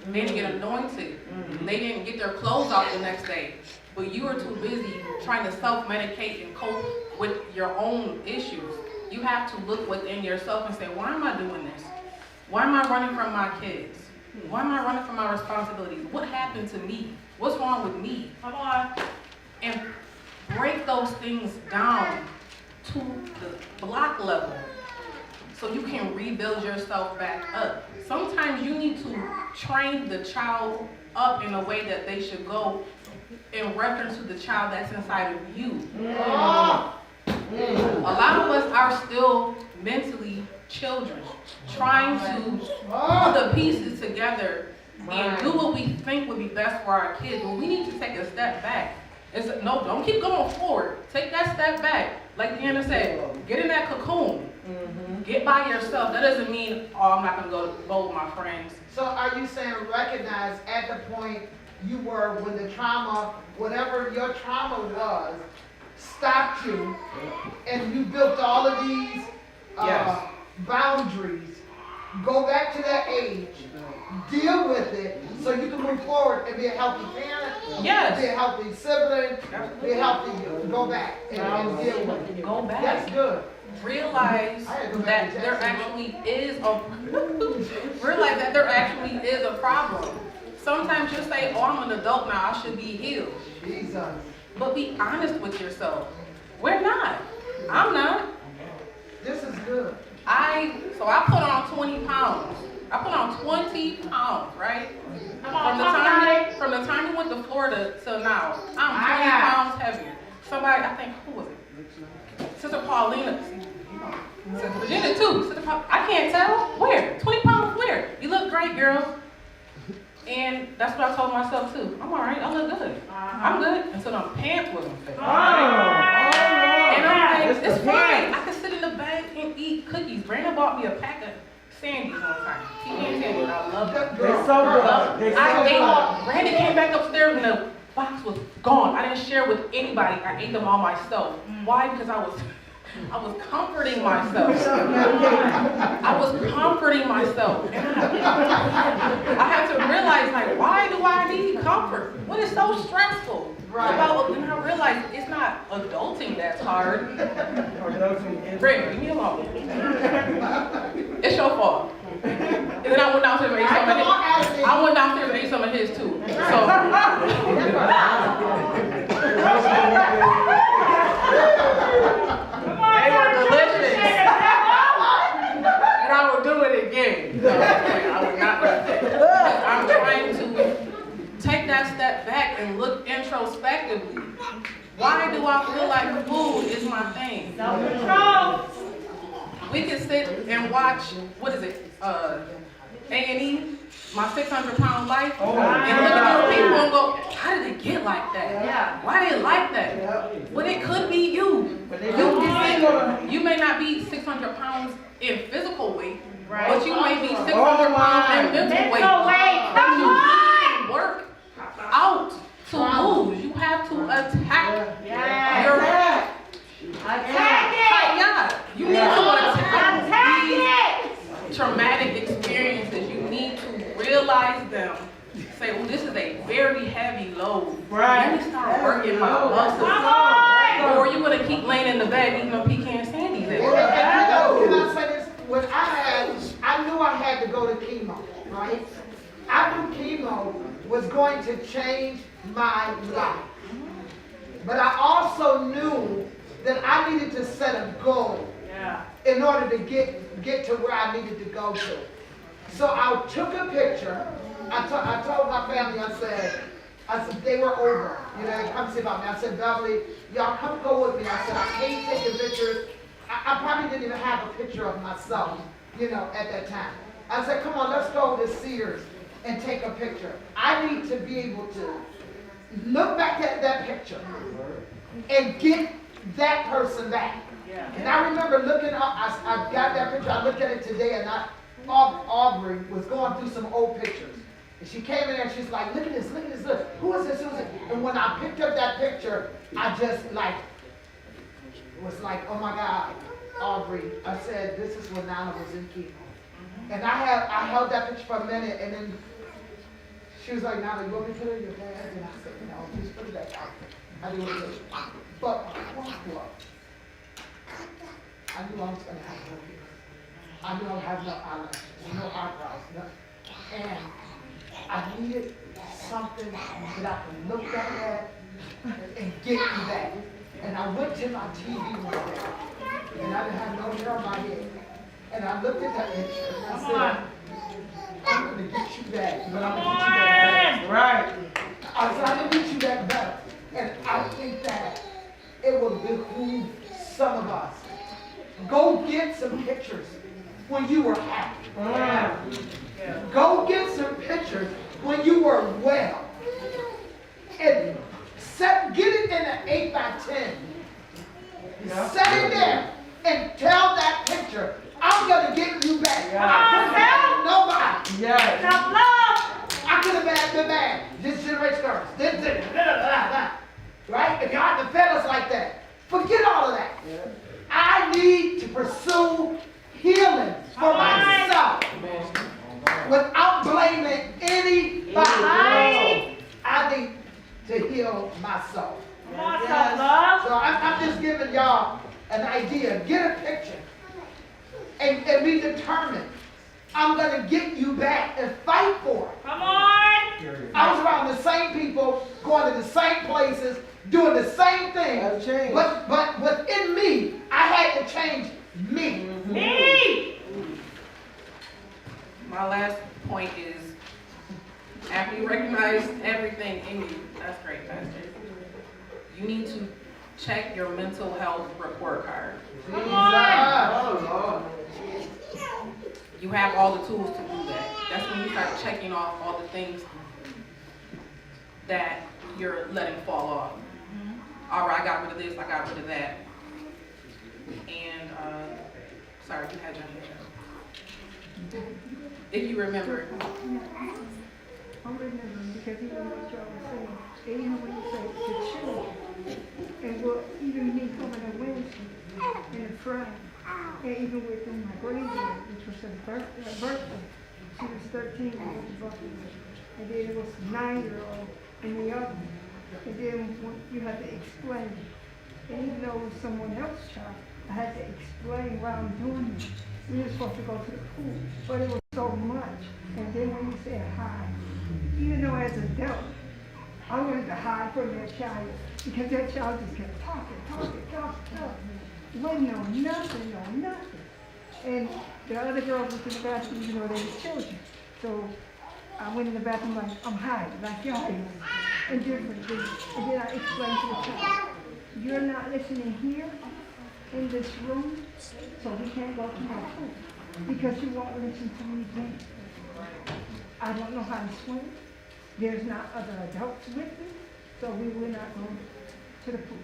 They didn't get anointed. They didn't get their clothes out the next day. But you were too busy trying to self-medicate and cope with your own issues. You have to look within yourself and say, why am I doing this? Why am I running from my kids? Why am I running from my responsibilities? What happened to me? What's wrong with me? Come on. And break those things down to the block level so you can rebuild yourself back up. Sometimes you need to train the child up in a way that they should go in reference to the child that's inside of you. A lot of us are still mentally children, trying to put the pieces together and do what we think would be best for our kids. But we need to take a step back. No, don't keep going forward. Take that step back. Like Deanna said, get in that cocoon. Get by yourself. That doesn't mean, oh, I'm not going to go with my friends. So are you saying recognize at the point you were when the trauma, whatever your trauma was, stopped you, and you built all of these boundaries. Go back to that age, deal with it, so you can move forward and be a healthy parent, be a healthy sibling, be a healthy, go back and deal with it. Go back. That's good. Realize that there actually is a problem. Sometimes you'll say, oh, I'm an adult now, I should be healed. Jesus. but be honest with yourself. We're not. I'm not. This is good. So I put on 20 pounds. I put on 20 pounds, right? From the time we went to Florida till now, I'm 20 pounds heavier. Somebody, I think, who was it? Sister Paulina. Sister Virginia too. Sister I can't tell. Where? 20 pounds where? You look great, girl. And that's what I told myself too. I'm all right. I look good. I'm good until them pants wasn't fit. And I'm like, it's fine. I can sit in the bed and eat cookies. Brandon bought me a pack of Sandy's one time. He can't tell you, I love them. They're so good. I ate. Brandon came back upstairs and the box was gone. I didn't share with anybody. I ate them all myself. Why? Because I was comforting myself. I was comforting myself. And I had to realize, like, why do I need comfort? What is so stressful? And I realized it's not adulting that's hard. Brandon, leave me alone. It's your fault. And then I went downstairs and ate some of his. I went downstairs and ate some of his too. So. They were delicious. And I will do it again. No, I would not do that. I'm trying to take that step back and look introspectively. Why do I feel like food is my thing? Self-control. We can sit and watch, what is it, A&E, My 600-Pound Life, and look at these people and go, how did they get like that? Yeah. Why they like that? Well, it could be you. You may not be 600 pounds in physical weight, but you may be 600 pounds in mental weight. Come You on! need to work out to lose. You have to attack your You need to attack these traumatic experiences. You need to realize them. Say, oh, this is a very heavy load. Let me start working my muscles. Or you're going to keep laying in the bed eating a pecan sandies. Can I say this? When I knew I had to go to chemo, right? I knew chemo was going to change my life. But I also knew that I needed to set a goal in order to get to where I needed to go to. So I took a picture. I told my family, I said, they were over. You know, they come see about me. I said, Beverly, y'all come go with me. I said, I hate taking pictures. I probably didn't even have a picture of myself, you know, at that time. I said, come on, let's go to Sears and take a picture. I need to be able to look back at that picture and get that person back. And I remember looking up, I got that picture, I looked at it today, and Aubrey was going through some old pictures. And she came in there and she's like, look at this, look. Who is this, And when I picked up that picture, I just was like, oh my God, Aubrey. I said, this is when Nana was in chemo. And I held that picture for a minute, and then she was like, Nana, you want me to put it in your bag? And I said, no, just put it back out. I didn't want to do it. But I knew I was going to have no hair. I knew I would have no eyelashes, no eyebrows, nothing. And I needed something that I could look back at and get me back. And I went to my TV one day, and I didn't have no hair on my head. And I looked at that picture, and I said, I'm going to get you back, but I'm going to get you back better. Right. I said, I'm going to get you back better. And I think that it will behoove some of us. Go get some pictures when you were happy. Go get some pictures when you were well. And get it in an 8 by 10. Set it there and tell that picture, I'm going to get you back. Nobody. I could have been bad. This generation curse. Right? If y'all had the fellas like that, forget all of that. I need to pursue healing for myself without blaming anybody. I need to heal myself. So I'm just giving y'all an idea. Get a picture and be determined. I'm going to get you back and fight for it. Come on! I was around the same people, going to the same places, doing the same thing. Gotta change. But within me, I had to change me. Me! My last point is, after you recognize everything in you, that's great, Pastor. You need to check your mental health report card. Oh, You have all the tools to do that. That's when you start checking off all the things that you're letting fall off. All right, I got rid of this, I got rid of that. And, sorry, you had your hand. If you remember. I'm remembering because even what y'all were saying, even when you say the children, and what even me coming on Wednesday and Friday, and even with my granddaughter, which was her birthday, she was 13 when she was birthday, and then it was 9-year-old in the other, and then when you had to explain, and even though it was someone else's child, I had to explain why I'm doing it. We were supposed to go to the pool, but it was so much, and then when you said hi, even though as an adult, I wanted to hide from that child because that child just kept talking. Wouldn't know nothing. And the other girls went to the bathroom even though they were children. So I went in the bathroom like, I'm hiding, like y'all is, and different things. And then I explained to the child, you're not listening here in this room, so we can't go to my pool because you won't listen to me then. I don't know how to swim. There's not other adults with me, so we will not go to the pool.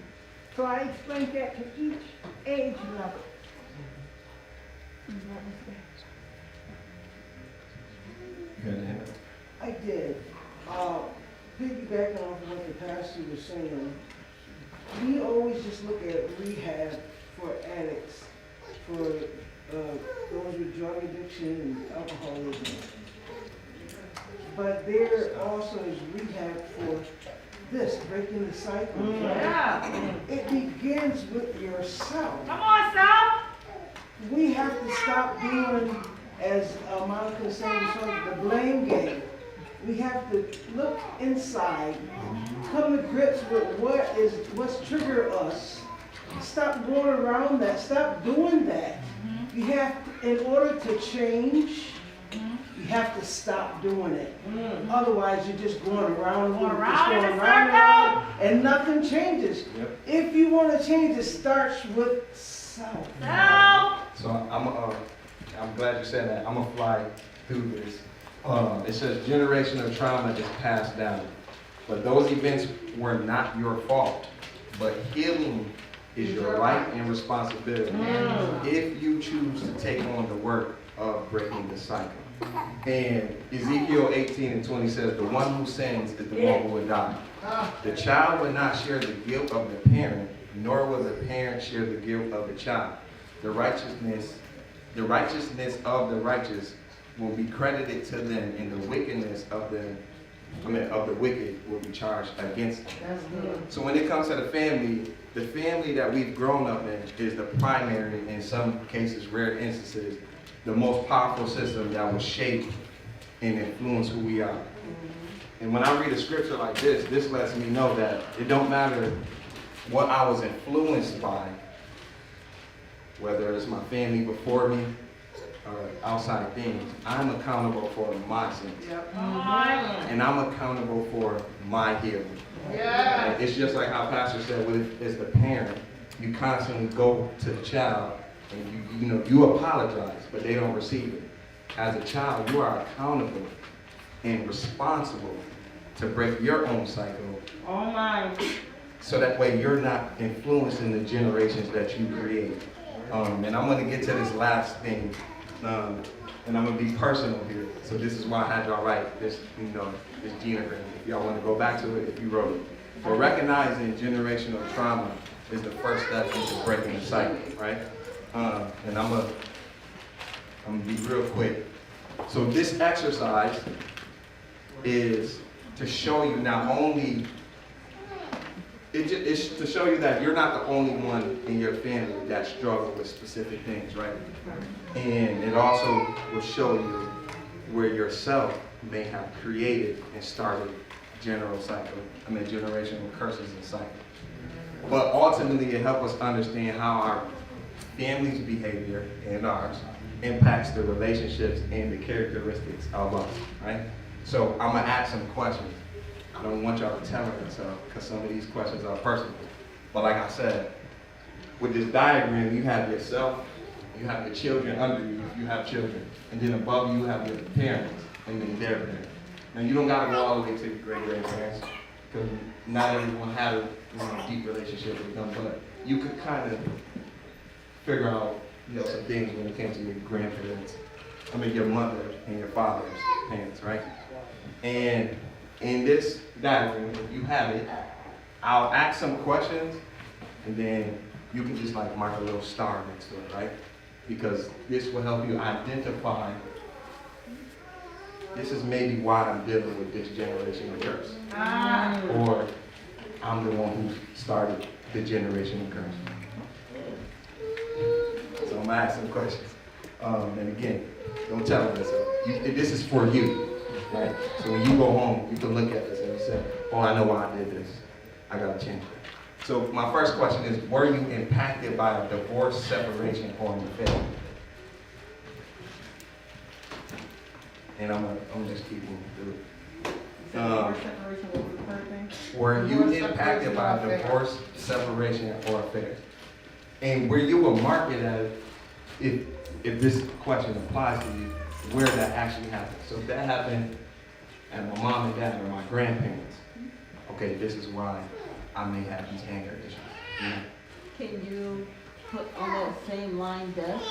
So I explained that to each age level. And that was that. You had a hand up? I did. Piggybacking off of what the pastor was saying, we always just look at rehab for addicts, for those with drug addiction and alcoholism. But there also is rehab for this, breaking the cycle. Yeah. It begins with yourself. Come on, Sal. We have to stop doing, as Monica was saying, the blame game. We have to look inside, come to grips with what's triggered us. Stop going around that. Stop doing that. You have to, in order to change, you have to stop doing it. Otherwise, you're just going around, and nothing changes. Yep. If you want to change, it starts with self. So I'm glad you said that. I'm gonna fly through this. It says generational trauma is passed down, but those events were not your fault. But healing is your right and responsibility if you choose to take on the work of breaking the cycle. And Ezekiel 18:20 says, the one who sins is the one who will die. The child will not share the guilt of the parent, nor will the parent share the guilt of the child. The righteousness of the righteous will be credited to them, and the wickedness of the wicked will be charged against them. So when it comes to the family that we've grown up in is the primary, in some cases, rare instances, the most powerful system that will shape and influence who we are. And when I read a scripture like this lets me know that it don't matter what I was influenced by, whether it's my family before me or outside things, I'm accountable for my sins. And I'm accountable for my healing. And it's just like how Pastor said, as the parent, you constantly go to the child and you apologize, but they don't receive it. As a child, you are accountable and responsible to break your own cycle. So that way you're not influencing the generations that you create. And I'm going to get to this last thing, and I'm going to be personal here. So this is why I had y'all write this, this genogram. If y'all want to go back to it, if you wrote it. But recognizing generational trauma is the first step into breaking the cycle, right? And I'm gonna be real quick. So this exercise is to show you not only, it's to show you that you're not the only one in your family that struggle with specific things, right? And it also will show you where yourself may have created and started generational curses and cycles. But ultimately, it helps us understand how our family's behavior and ours impacts the relationships and the characteristics of us, right? So I'm gonna ask some questions. I don't want y'all to tell me yourself, because some of these questions are personal. But like I said, with this diagram, you have yourself, you have your children under you, if you have children, and then above you have your parents, and then their parents. Now you don't gotta go all the way to your great-grandparents, because not everyone had a deep relationship with them, but you could kind of figure out, some things when it came to your grandparents, your mother and your father's parents, right? And in this diagram, if you have it, I'll ask some questions, and then you can just like mark a little star next to it, right? Because this will help you identify, this is maybe why I'm dealing with this generational curse. Or I'm the one who started the generational curse. So I'm gonna ask some questions. And again, don't tell them this. This is for you, right? So when you go home, you can look at this and you say, oh, I know why I did this. I gotta change it. So my first question is, were you impacted by a divorce, separation, or an affair? And I'm gonna just keep moving through it. Were you impacted by a divorce, separation, or affair? And where you will mark it as, if this question applies to you, where that actually happened. So if that happened at my mom and dad or my grandparents, okay, this is why I may have these anger issues. Yeah. Can you put on that same line, Doug?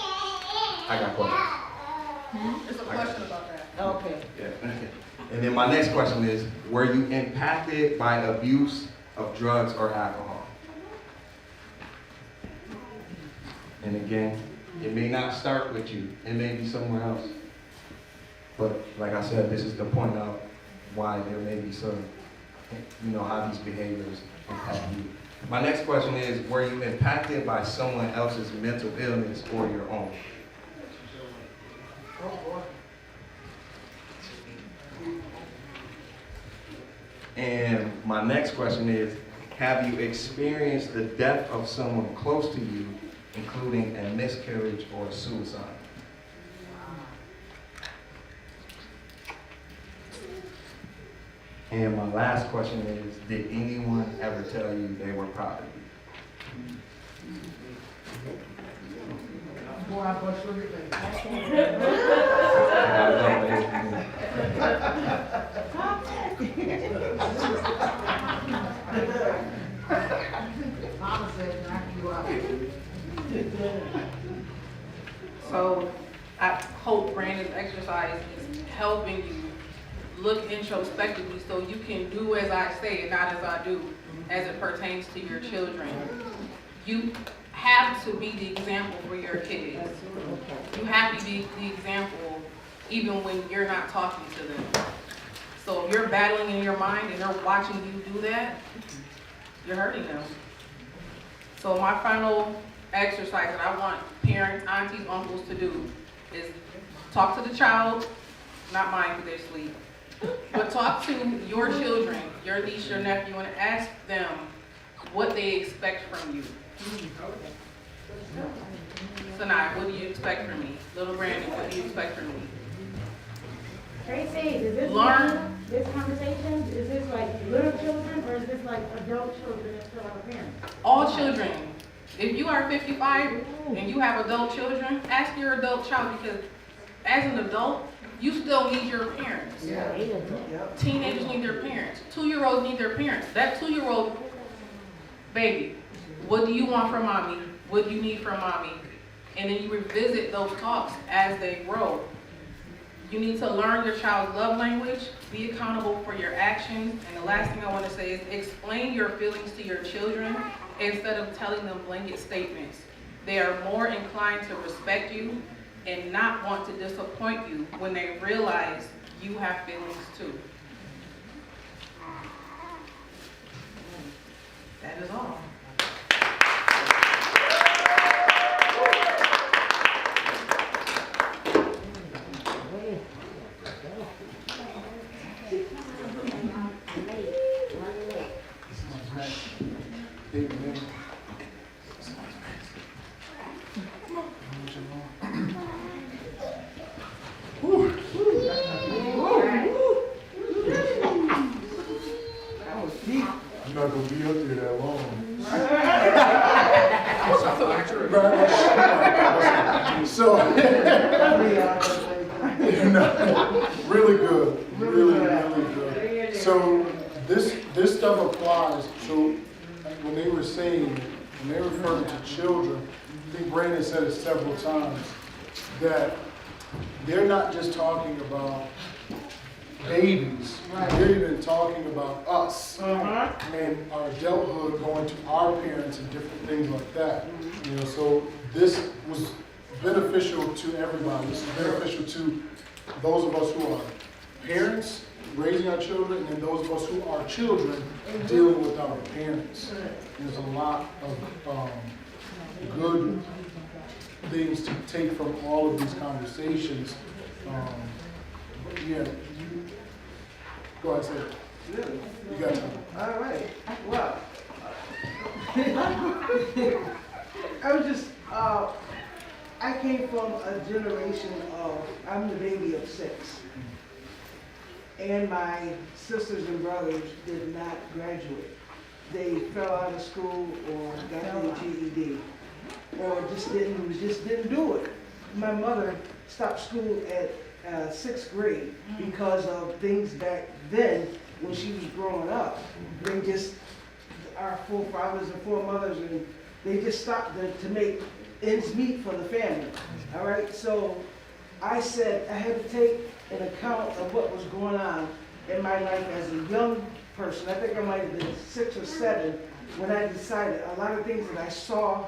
I got questions. There's a question about that. Okay. Yeah. And then my next question is, were you impacted by abuse of drugs or alcohol? And again, it may not start with you. It may be somewhere else. But like I said, this is the point of why there may be some, how these behaviors impact you. My next question is, were you impacted by someone else's mental illness or your own? And my next question is, have you experienced the death of someone close to you, including a miscarriage or suicide? And my last question is, did anyone ever tell you they were proud of you? Boy, I bust your lip. Mama said, knock you out. So I hope Brandon's exercise is helping you look introspectively so you can do as I say and not as I do as it pertains to your children. You have to be the example for your kids. You have to be the example even when you're not talking to them. So if you're battling in your mind and they're watching you do that, you're hurting them. So my final exercise that I want parents, aunties, uncles to do is talk to the child, not mine because they're asleep, but talk to your children, your niece, your nephew, and ask them what they expect from you. Tonight, what do you expect from me? Little Brandon, what do you expect from me? Tracey, is this Learn. this conversation, is this like little children or is this like adult children that still have a parent? All children. If you are 55 and you have adult children, ask your adult child, because as an adult, you still need your parents. Yeah. Teenagers need their parents. 2-year-olds need their parents. That 2-year-old, baby, what do you want from mommy? What do you need from mommy? And then you revisit those talks as they grow. You need to learn your child's love language, be accountable for your actions, and the last thing I want to say is explain your feelings to your children instead of telling them blanket statements. They are more inclined to respect you and not want to disappoint you when they realize you have feelings too. That is all. Amen. Right. So, really good, really good. So this stuff applies. So when they were saying, when they referred to children, I think Brandon said it several times, that they're not just talking about babies. They're even talking about us and our adulthood, going to our parents and different things like that. You know, so this was beneficial to everybody. This is beneficial to those of us who are parents, raising our children, and then those of us who are children, dealing with our parents. There's a lot of good things to take from all of these conversations. Yeah. Go ahead, say it. Really? You got time. All right. Well, I was just, I came from a generation of, I'm the baby of 6. And my sisters and brothers did not graduate. They fell out of school or got their GED or just didn't do it. My mother stopped school at 6th grade because of things back then when she was growing up. They just, our forefathers and foremothers, and they just stopped to make ends meet for the family. All right, so I said I had to take an account of what was going on in my life as a young person. I think I might have been 6 or 7 when I decided a lot of things that I saw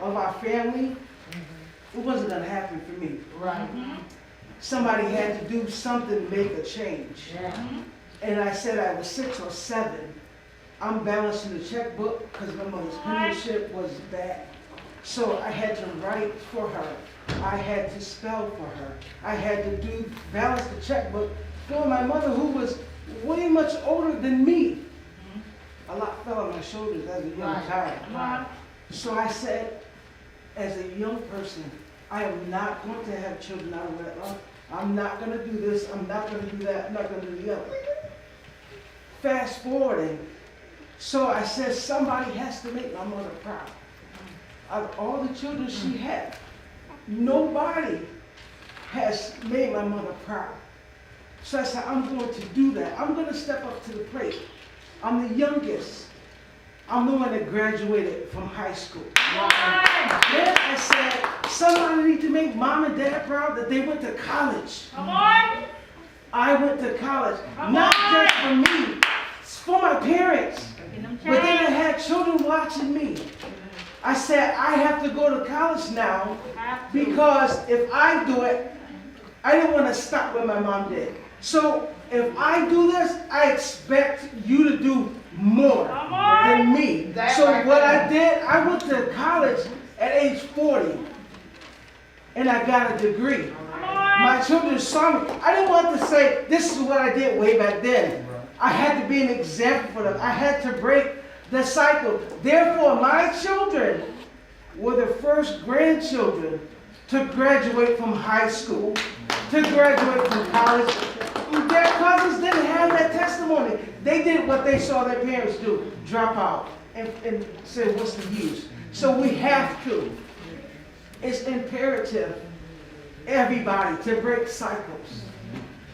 of our family, it wasn't gonna happen for me. Right. Somebody had to do something to make a change. Yeah. And I said I was 6 or 7. I'm balancing the checkbook because my mother's penmanship was bad. So I had to write for her. I had to spell for her. I had to balance the checkbook for my mother, who was way much older than me. A lot fell on my shoulders as a young child. Right. So I said, as a young person, I am not going to have children out of wedlock. I'm not going to do this. I'm not going to do that. I'm not going to do the other. Fast forwarding. So I said, somebody has to make my mother proud. Of all the children she had, nobody has made my mother proud. So I said, I'm going to do that. I'm going to step up to the plate. I'm the youngest. I'm the one that graduated from high school. Then I said, somebody need to make mom and dad proud that they went to college. Come on. I went to college, not just for me, it's for my parents. But then I had children watching me. I said, I have to go to college now because if I do it, I didn't want to stop where my mom did. So if I do this, I expect you to do more than me. So what I did, I went to college at age 40 and I got a degree. My children saw me. I didn't want to say, this is what I did way back then. I had to be an example for them. I had to break the cycle. Therefore, my children were the first grandchildren to graduate from high school, to graduate from college. Their cousins didn't have that testimony. They did what they saw their parents do, drop out and say, what's the use? So we have to. It's imperative, everybody, to break cycles.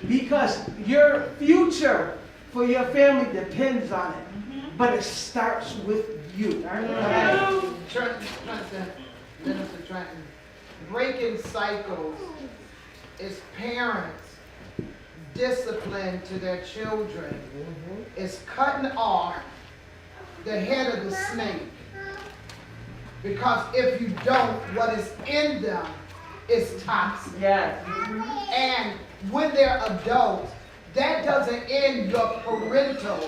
Because your future for your family depends on it. But it starts with you. Minister Trenton, breaking cycles is parents discipline to their children. It's cutting off the head of the snake. Because if you don't, what is in them is toxic. Yes. And when they're adults, that doesn't end your parental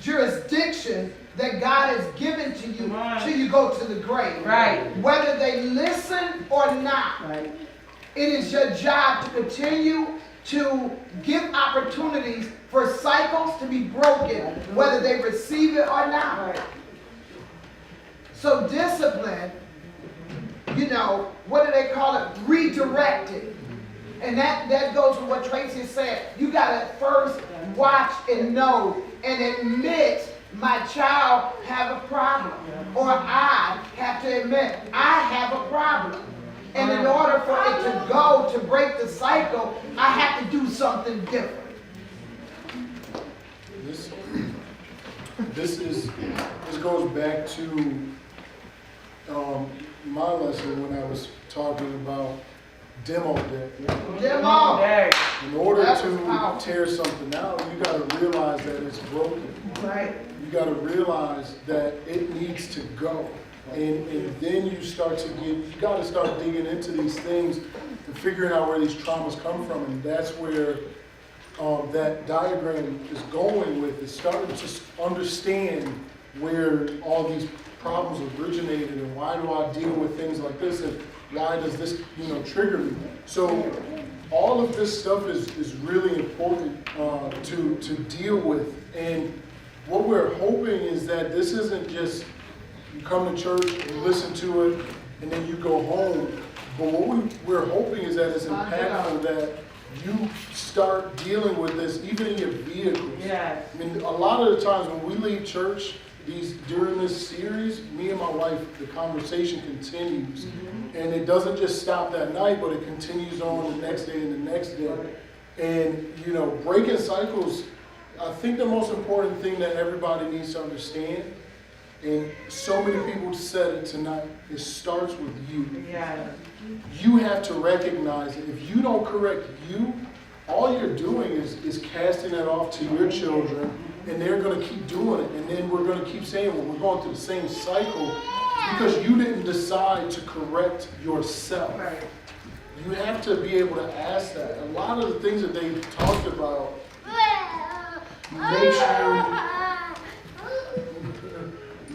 jurisdiction that God has given to you till you go to the grave. Right. Whether they listen or not, Right. it is your job to continue to give opportunities for cycles to be broken, whether they receive it or not. Right. So discipline, you know, what do they call it? Redirected. And that goes with what Tracey said. You got to first watch and know and admit my child have a problem or I cycle, I have to do something different. This goes back to my lesson when I was talking about demo day. Demo. In order That was to powerful. tear something out, you gotta realize that it's broken. Right. You gotta realize that it needs to go. And then you gotta start digging into these things and figuring out where these traumas come from. And that's where that diagram is going with. It's starting to understand where all these problems originated and why do I deal with things like this and why does this, trigger me. So all of this stuff is really important to deal with. And what we're hoping is that this isn't just you come to church, you listen to it, and then you go home. But what we're hoping is that it's impactful, that you start dealing with this even in your vehicles. Yes. I mean, a lot of the times when we leave church, during this series, me and my wife, the conversation continues. And it doesn't just stop that night, but it continues on the next day and the next day. And, breaking cycles, I think the most important thing that everybody needs to understand, and so many people said it tonight, it starts with you. Yes. You have to recognize that if you don't correct you, all you're doing is casting that off to your children, and they're going to keep doing it. And then we're going to keep saying, well, we're going through the same cycle because you didn't decide to correct yourself. Right. You have to be able to ask that. A lot of the things that they talked about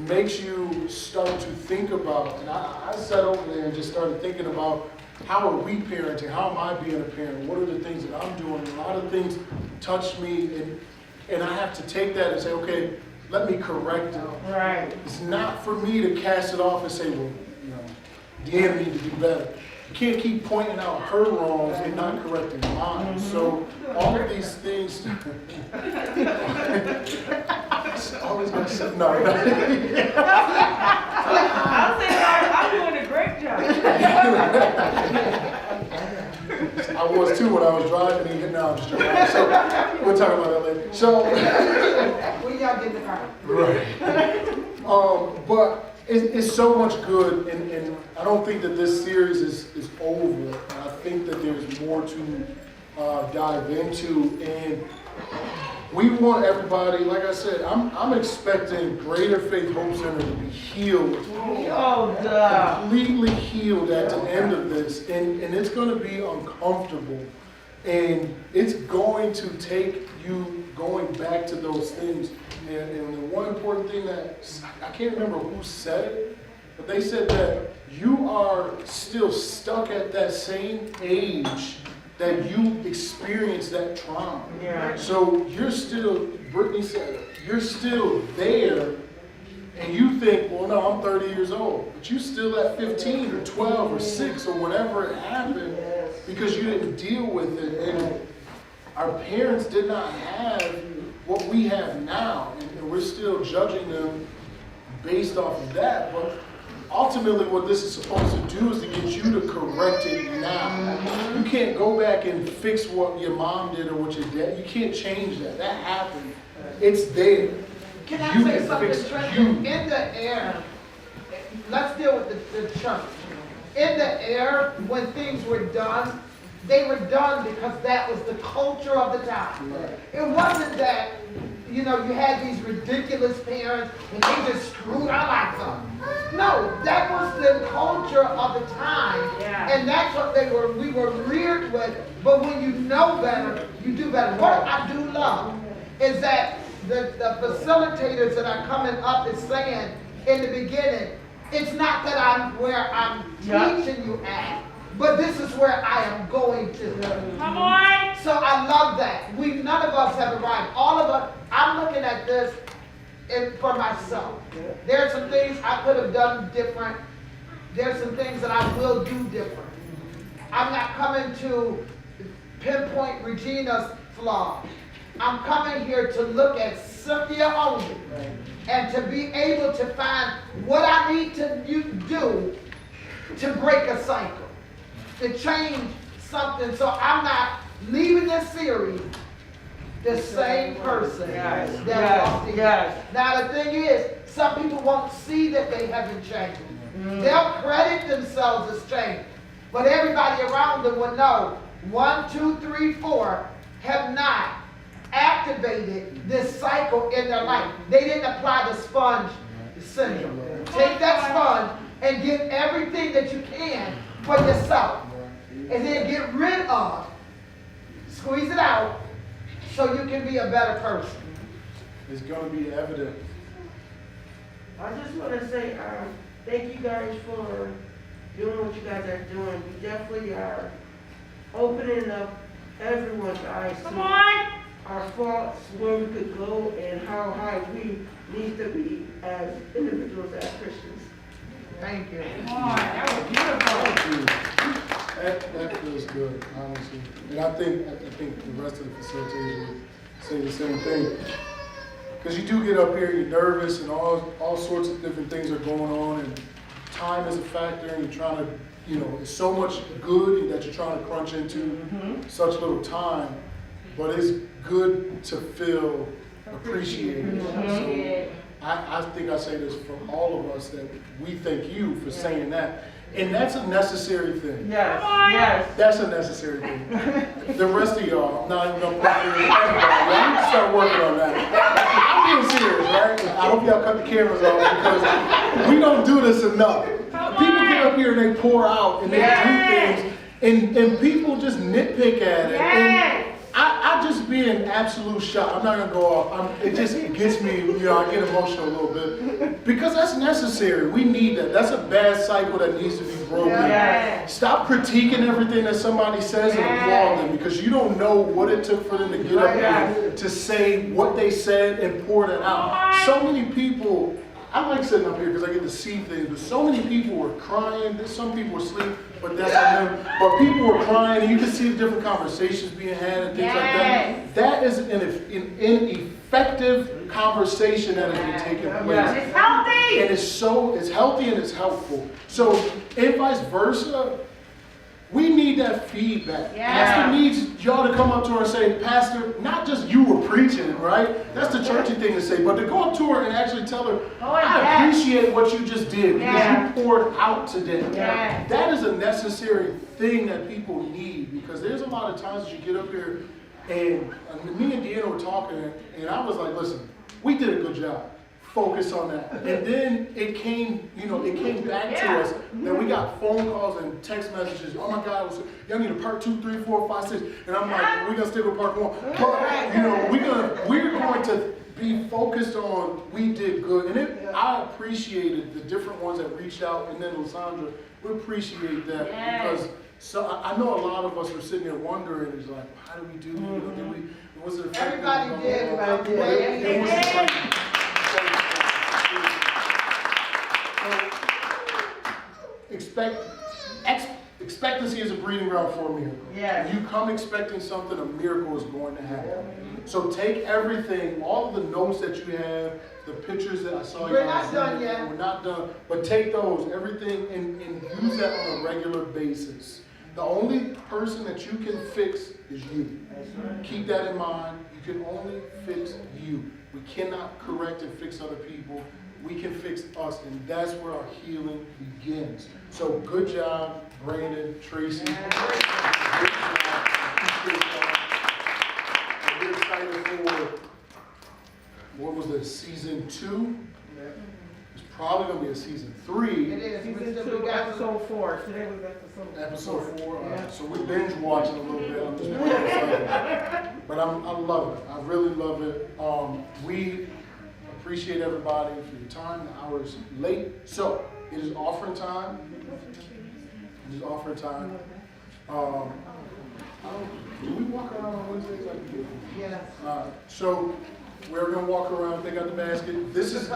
makes you start to think about, and I sat over there and just started thinking about how are we parenting? How am I being a parent? What are the things that I'm doing? A lot of things touch me, and I have to take that and say, okay, let me correct it. Right. It's not for me to cast it off and say, well, Deanna needs to do better. You can't keep pointing out her wrongs and not correcting mine. So all of these things. Always gonna say no. I'll say I'm doing a great job. I was too when I was driving, and now I'm just driving. So we'll talk about that later. So When y'all get in the car. right. But it's so much good, and I don't think that this series is over. I think that there's more to dive into, and we want everybody, like I said, I'm expecting Greater Faith Hope Center to be healed. Oh, duh. Completely healed at the end of this, and it's going to be uncomfortable, and it's going to take you going back to those things. And the one important thing that I can't remember who said it, but they said that you are still stuck at that same age that you experienced that trauma. Yeah. So you're still, Brittany said, you're still there, and you think, well, no, I'm 30 years old, but you still at 15 or 12 or 6 or whatever it happened because you didn't deal with it. And our parents did not have what we have now, and we're still judging them based off of that. But ultimately, what this is supposed to do is to get you to correct it now. You can't go back and fix what your mom did or what your dad. You can't change that. That happened. It's there. Can I You say can something, fix Tracey? you. In the air, let's deal with the church. In the air, when things were done, they were done because that was the culture of the time. It wasn't that, you had these ridiculous parents and they just screwed our lives up. No, that was the culture of the time. Yeah. And that's what we were reared with. But when you know better, you do better. What I do love is that the facilitators that are coming up is saying in the beginning, it's not that I'm where I'm teaching you at, but this is where I am going to. Come on. So I love that. None of us have arrived. All of us, I'm looking at this for myself. There are some things I could have done different. There's some things that I will do different. I'm not coming to pinpoint Regina's flaw. I'm coming here to look at Cynthia only and to be able to find what I need to do to break a cycle, to change something, so I'm not leaving this series the same person that walked in. Now the thing is, some people won't see that they haven't changed. They'll credit themselves as changed, but everybody around them will know 1, 2, 3, 4 have not activated this cycle in their life. They didn't apply the sponge syndrome. Take that sponge and get everything that you can for yourself, and then get rid of, squeeze it out, so you can be a better person. It's going to be evident. I just want to say, thank you guys for doing what you guys are doing. We definitely are opening up everyone's eyes to our faults, where we could go, and how high we need to be as individuals, as Christians. Thank you. That was beautiful. That feels good, honestly. And I think the rest of the facilitators would say the same thing. Because you do get up here, you're nervous, and all sorts of different things are going on, and time is a factor, and you're trying to, it's so much good that you're trying to crunch into such little time, but it's good to feel appreciated. So I think I say this for all of us, that we thank you for saying that. And that's a necessary thing. Yes. That's a necessary thing. The rest of y'all, I'm not even going to put everybody. Y'all need to start working on that. I'm being serious, right? I hope y'all cut the cameras off, because we don't do this enough. People get up here and they pour out and they do things, and people just nitpick at it. And I just be in absolute shock. I'm not gonna go off. It just gets me, I get emotional a little bit, because that's necessary. We need that. That's a bad cycle that needs to be broken. Stop critiquing everything that somebody says and applaud them, because you don't know what it took for them to get up here to say what they said and pour that out. So many people. I like sitting up here because I get to see things, but so many people were crying. Some people were asleep, but that's on them. But people were crying, and you can see the different conversations being had and things like that. That is an effective conversation that has been taking place. It's healthy. And it's healthy and it's helpful. So, and vice versa, we need that feedback. Pastor needs y'all to come up to her and say, Pastor, not just you were preaching, right? That's the churchy thing to say, but to go up to her and actually tell her, I appreciate what you just did, because you poured out today. That is a necessary thing that people need, because there's a lot of times that you get up here, and me and Deanna were talking, and I was like, listen, we did a good job. Focus on that. And then it came back to us that we got phone calls and text messages. Oh my God, y'all need a part 2, 3, 4, 5, 6. And I'm like, we're gonna stick with part 1. But we're going to be focused on we did good. And I appreciated the different ones that reached out, and then Lysandra, we appreciate that, because I know a lot of us were sitting there wondering, it's like, how do we do? Was it Everybody did. Expectancy is a breeding ground for a miracle. When you come expecting something, a miracle is going to happen. So take everything, all of the notes that you have, the pictures that I saw. We're not done yet. We're not done. But take those, everything, and use that on a regular basis. The only person that you can fix is you. Keep that in mind. You can only fix you. We cannot correct and fix other people. We can fix us, and that's where our healing begins. So good job, Brandon, Tracey. Great job. We're excited for, what was this, season 2? It's probably going to be a season 3. It is. Season 2, episode 4. Today was Episode 4. So we're binge watching a little bit. I'm just playing excited. But I love it. I really love it. We appreciate everybody for your time. The hour is late. So it is offering time. It is offering time. Do we walk around on Wednesdays like we do? Yes. So we're going to walk around, pick out the basket. This is the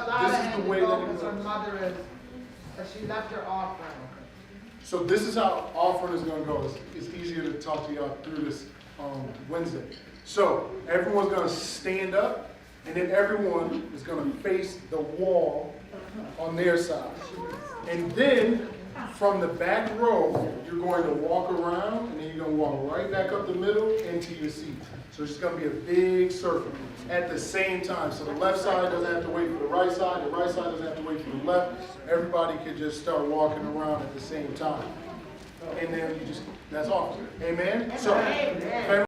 way that it Her goes. mother is, she left her offering. So this is how offering is going to go. It's easier to talk to y'all through this Wednesday. So everyone's going to stand up, and then everyone is going to face the wall on their side. And then from the back row, you're going to walk around, and then you're going to walk right back up the middle into your seat. So it's going to be a big circle at the same time. So the left side doesn't have to wait for the right side doesn't have to wait for the left. Everybody can just start walking around at the same time. And then you just, that's all. Amen? So,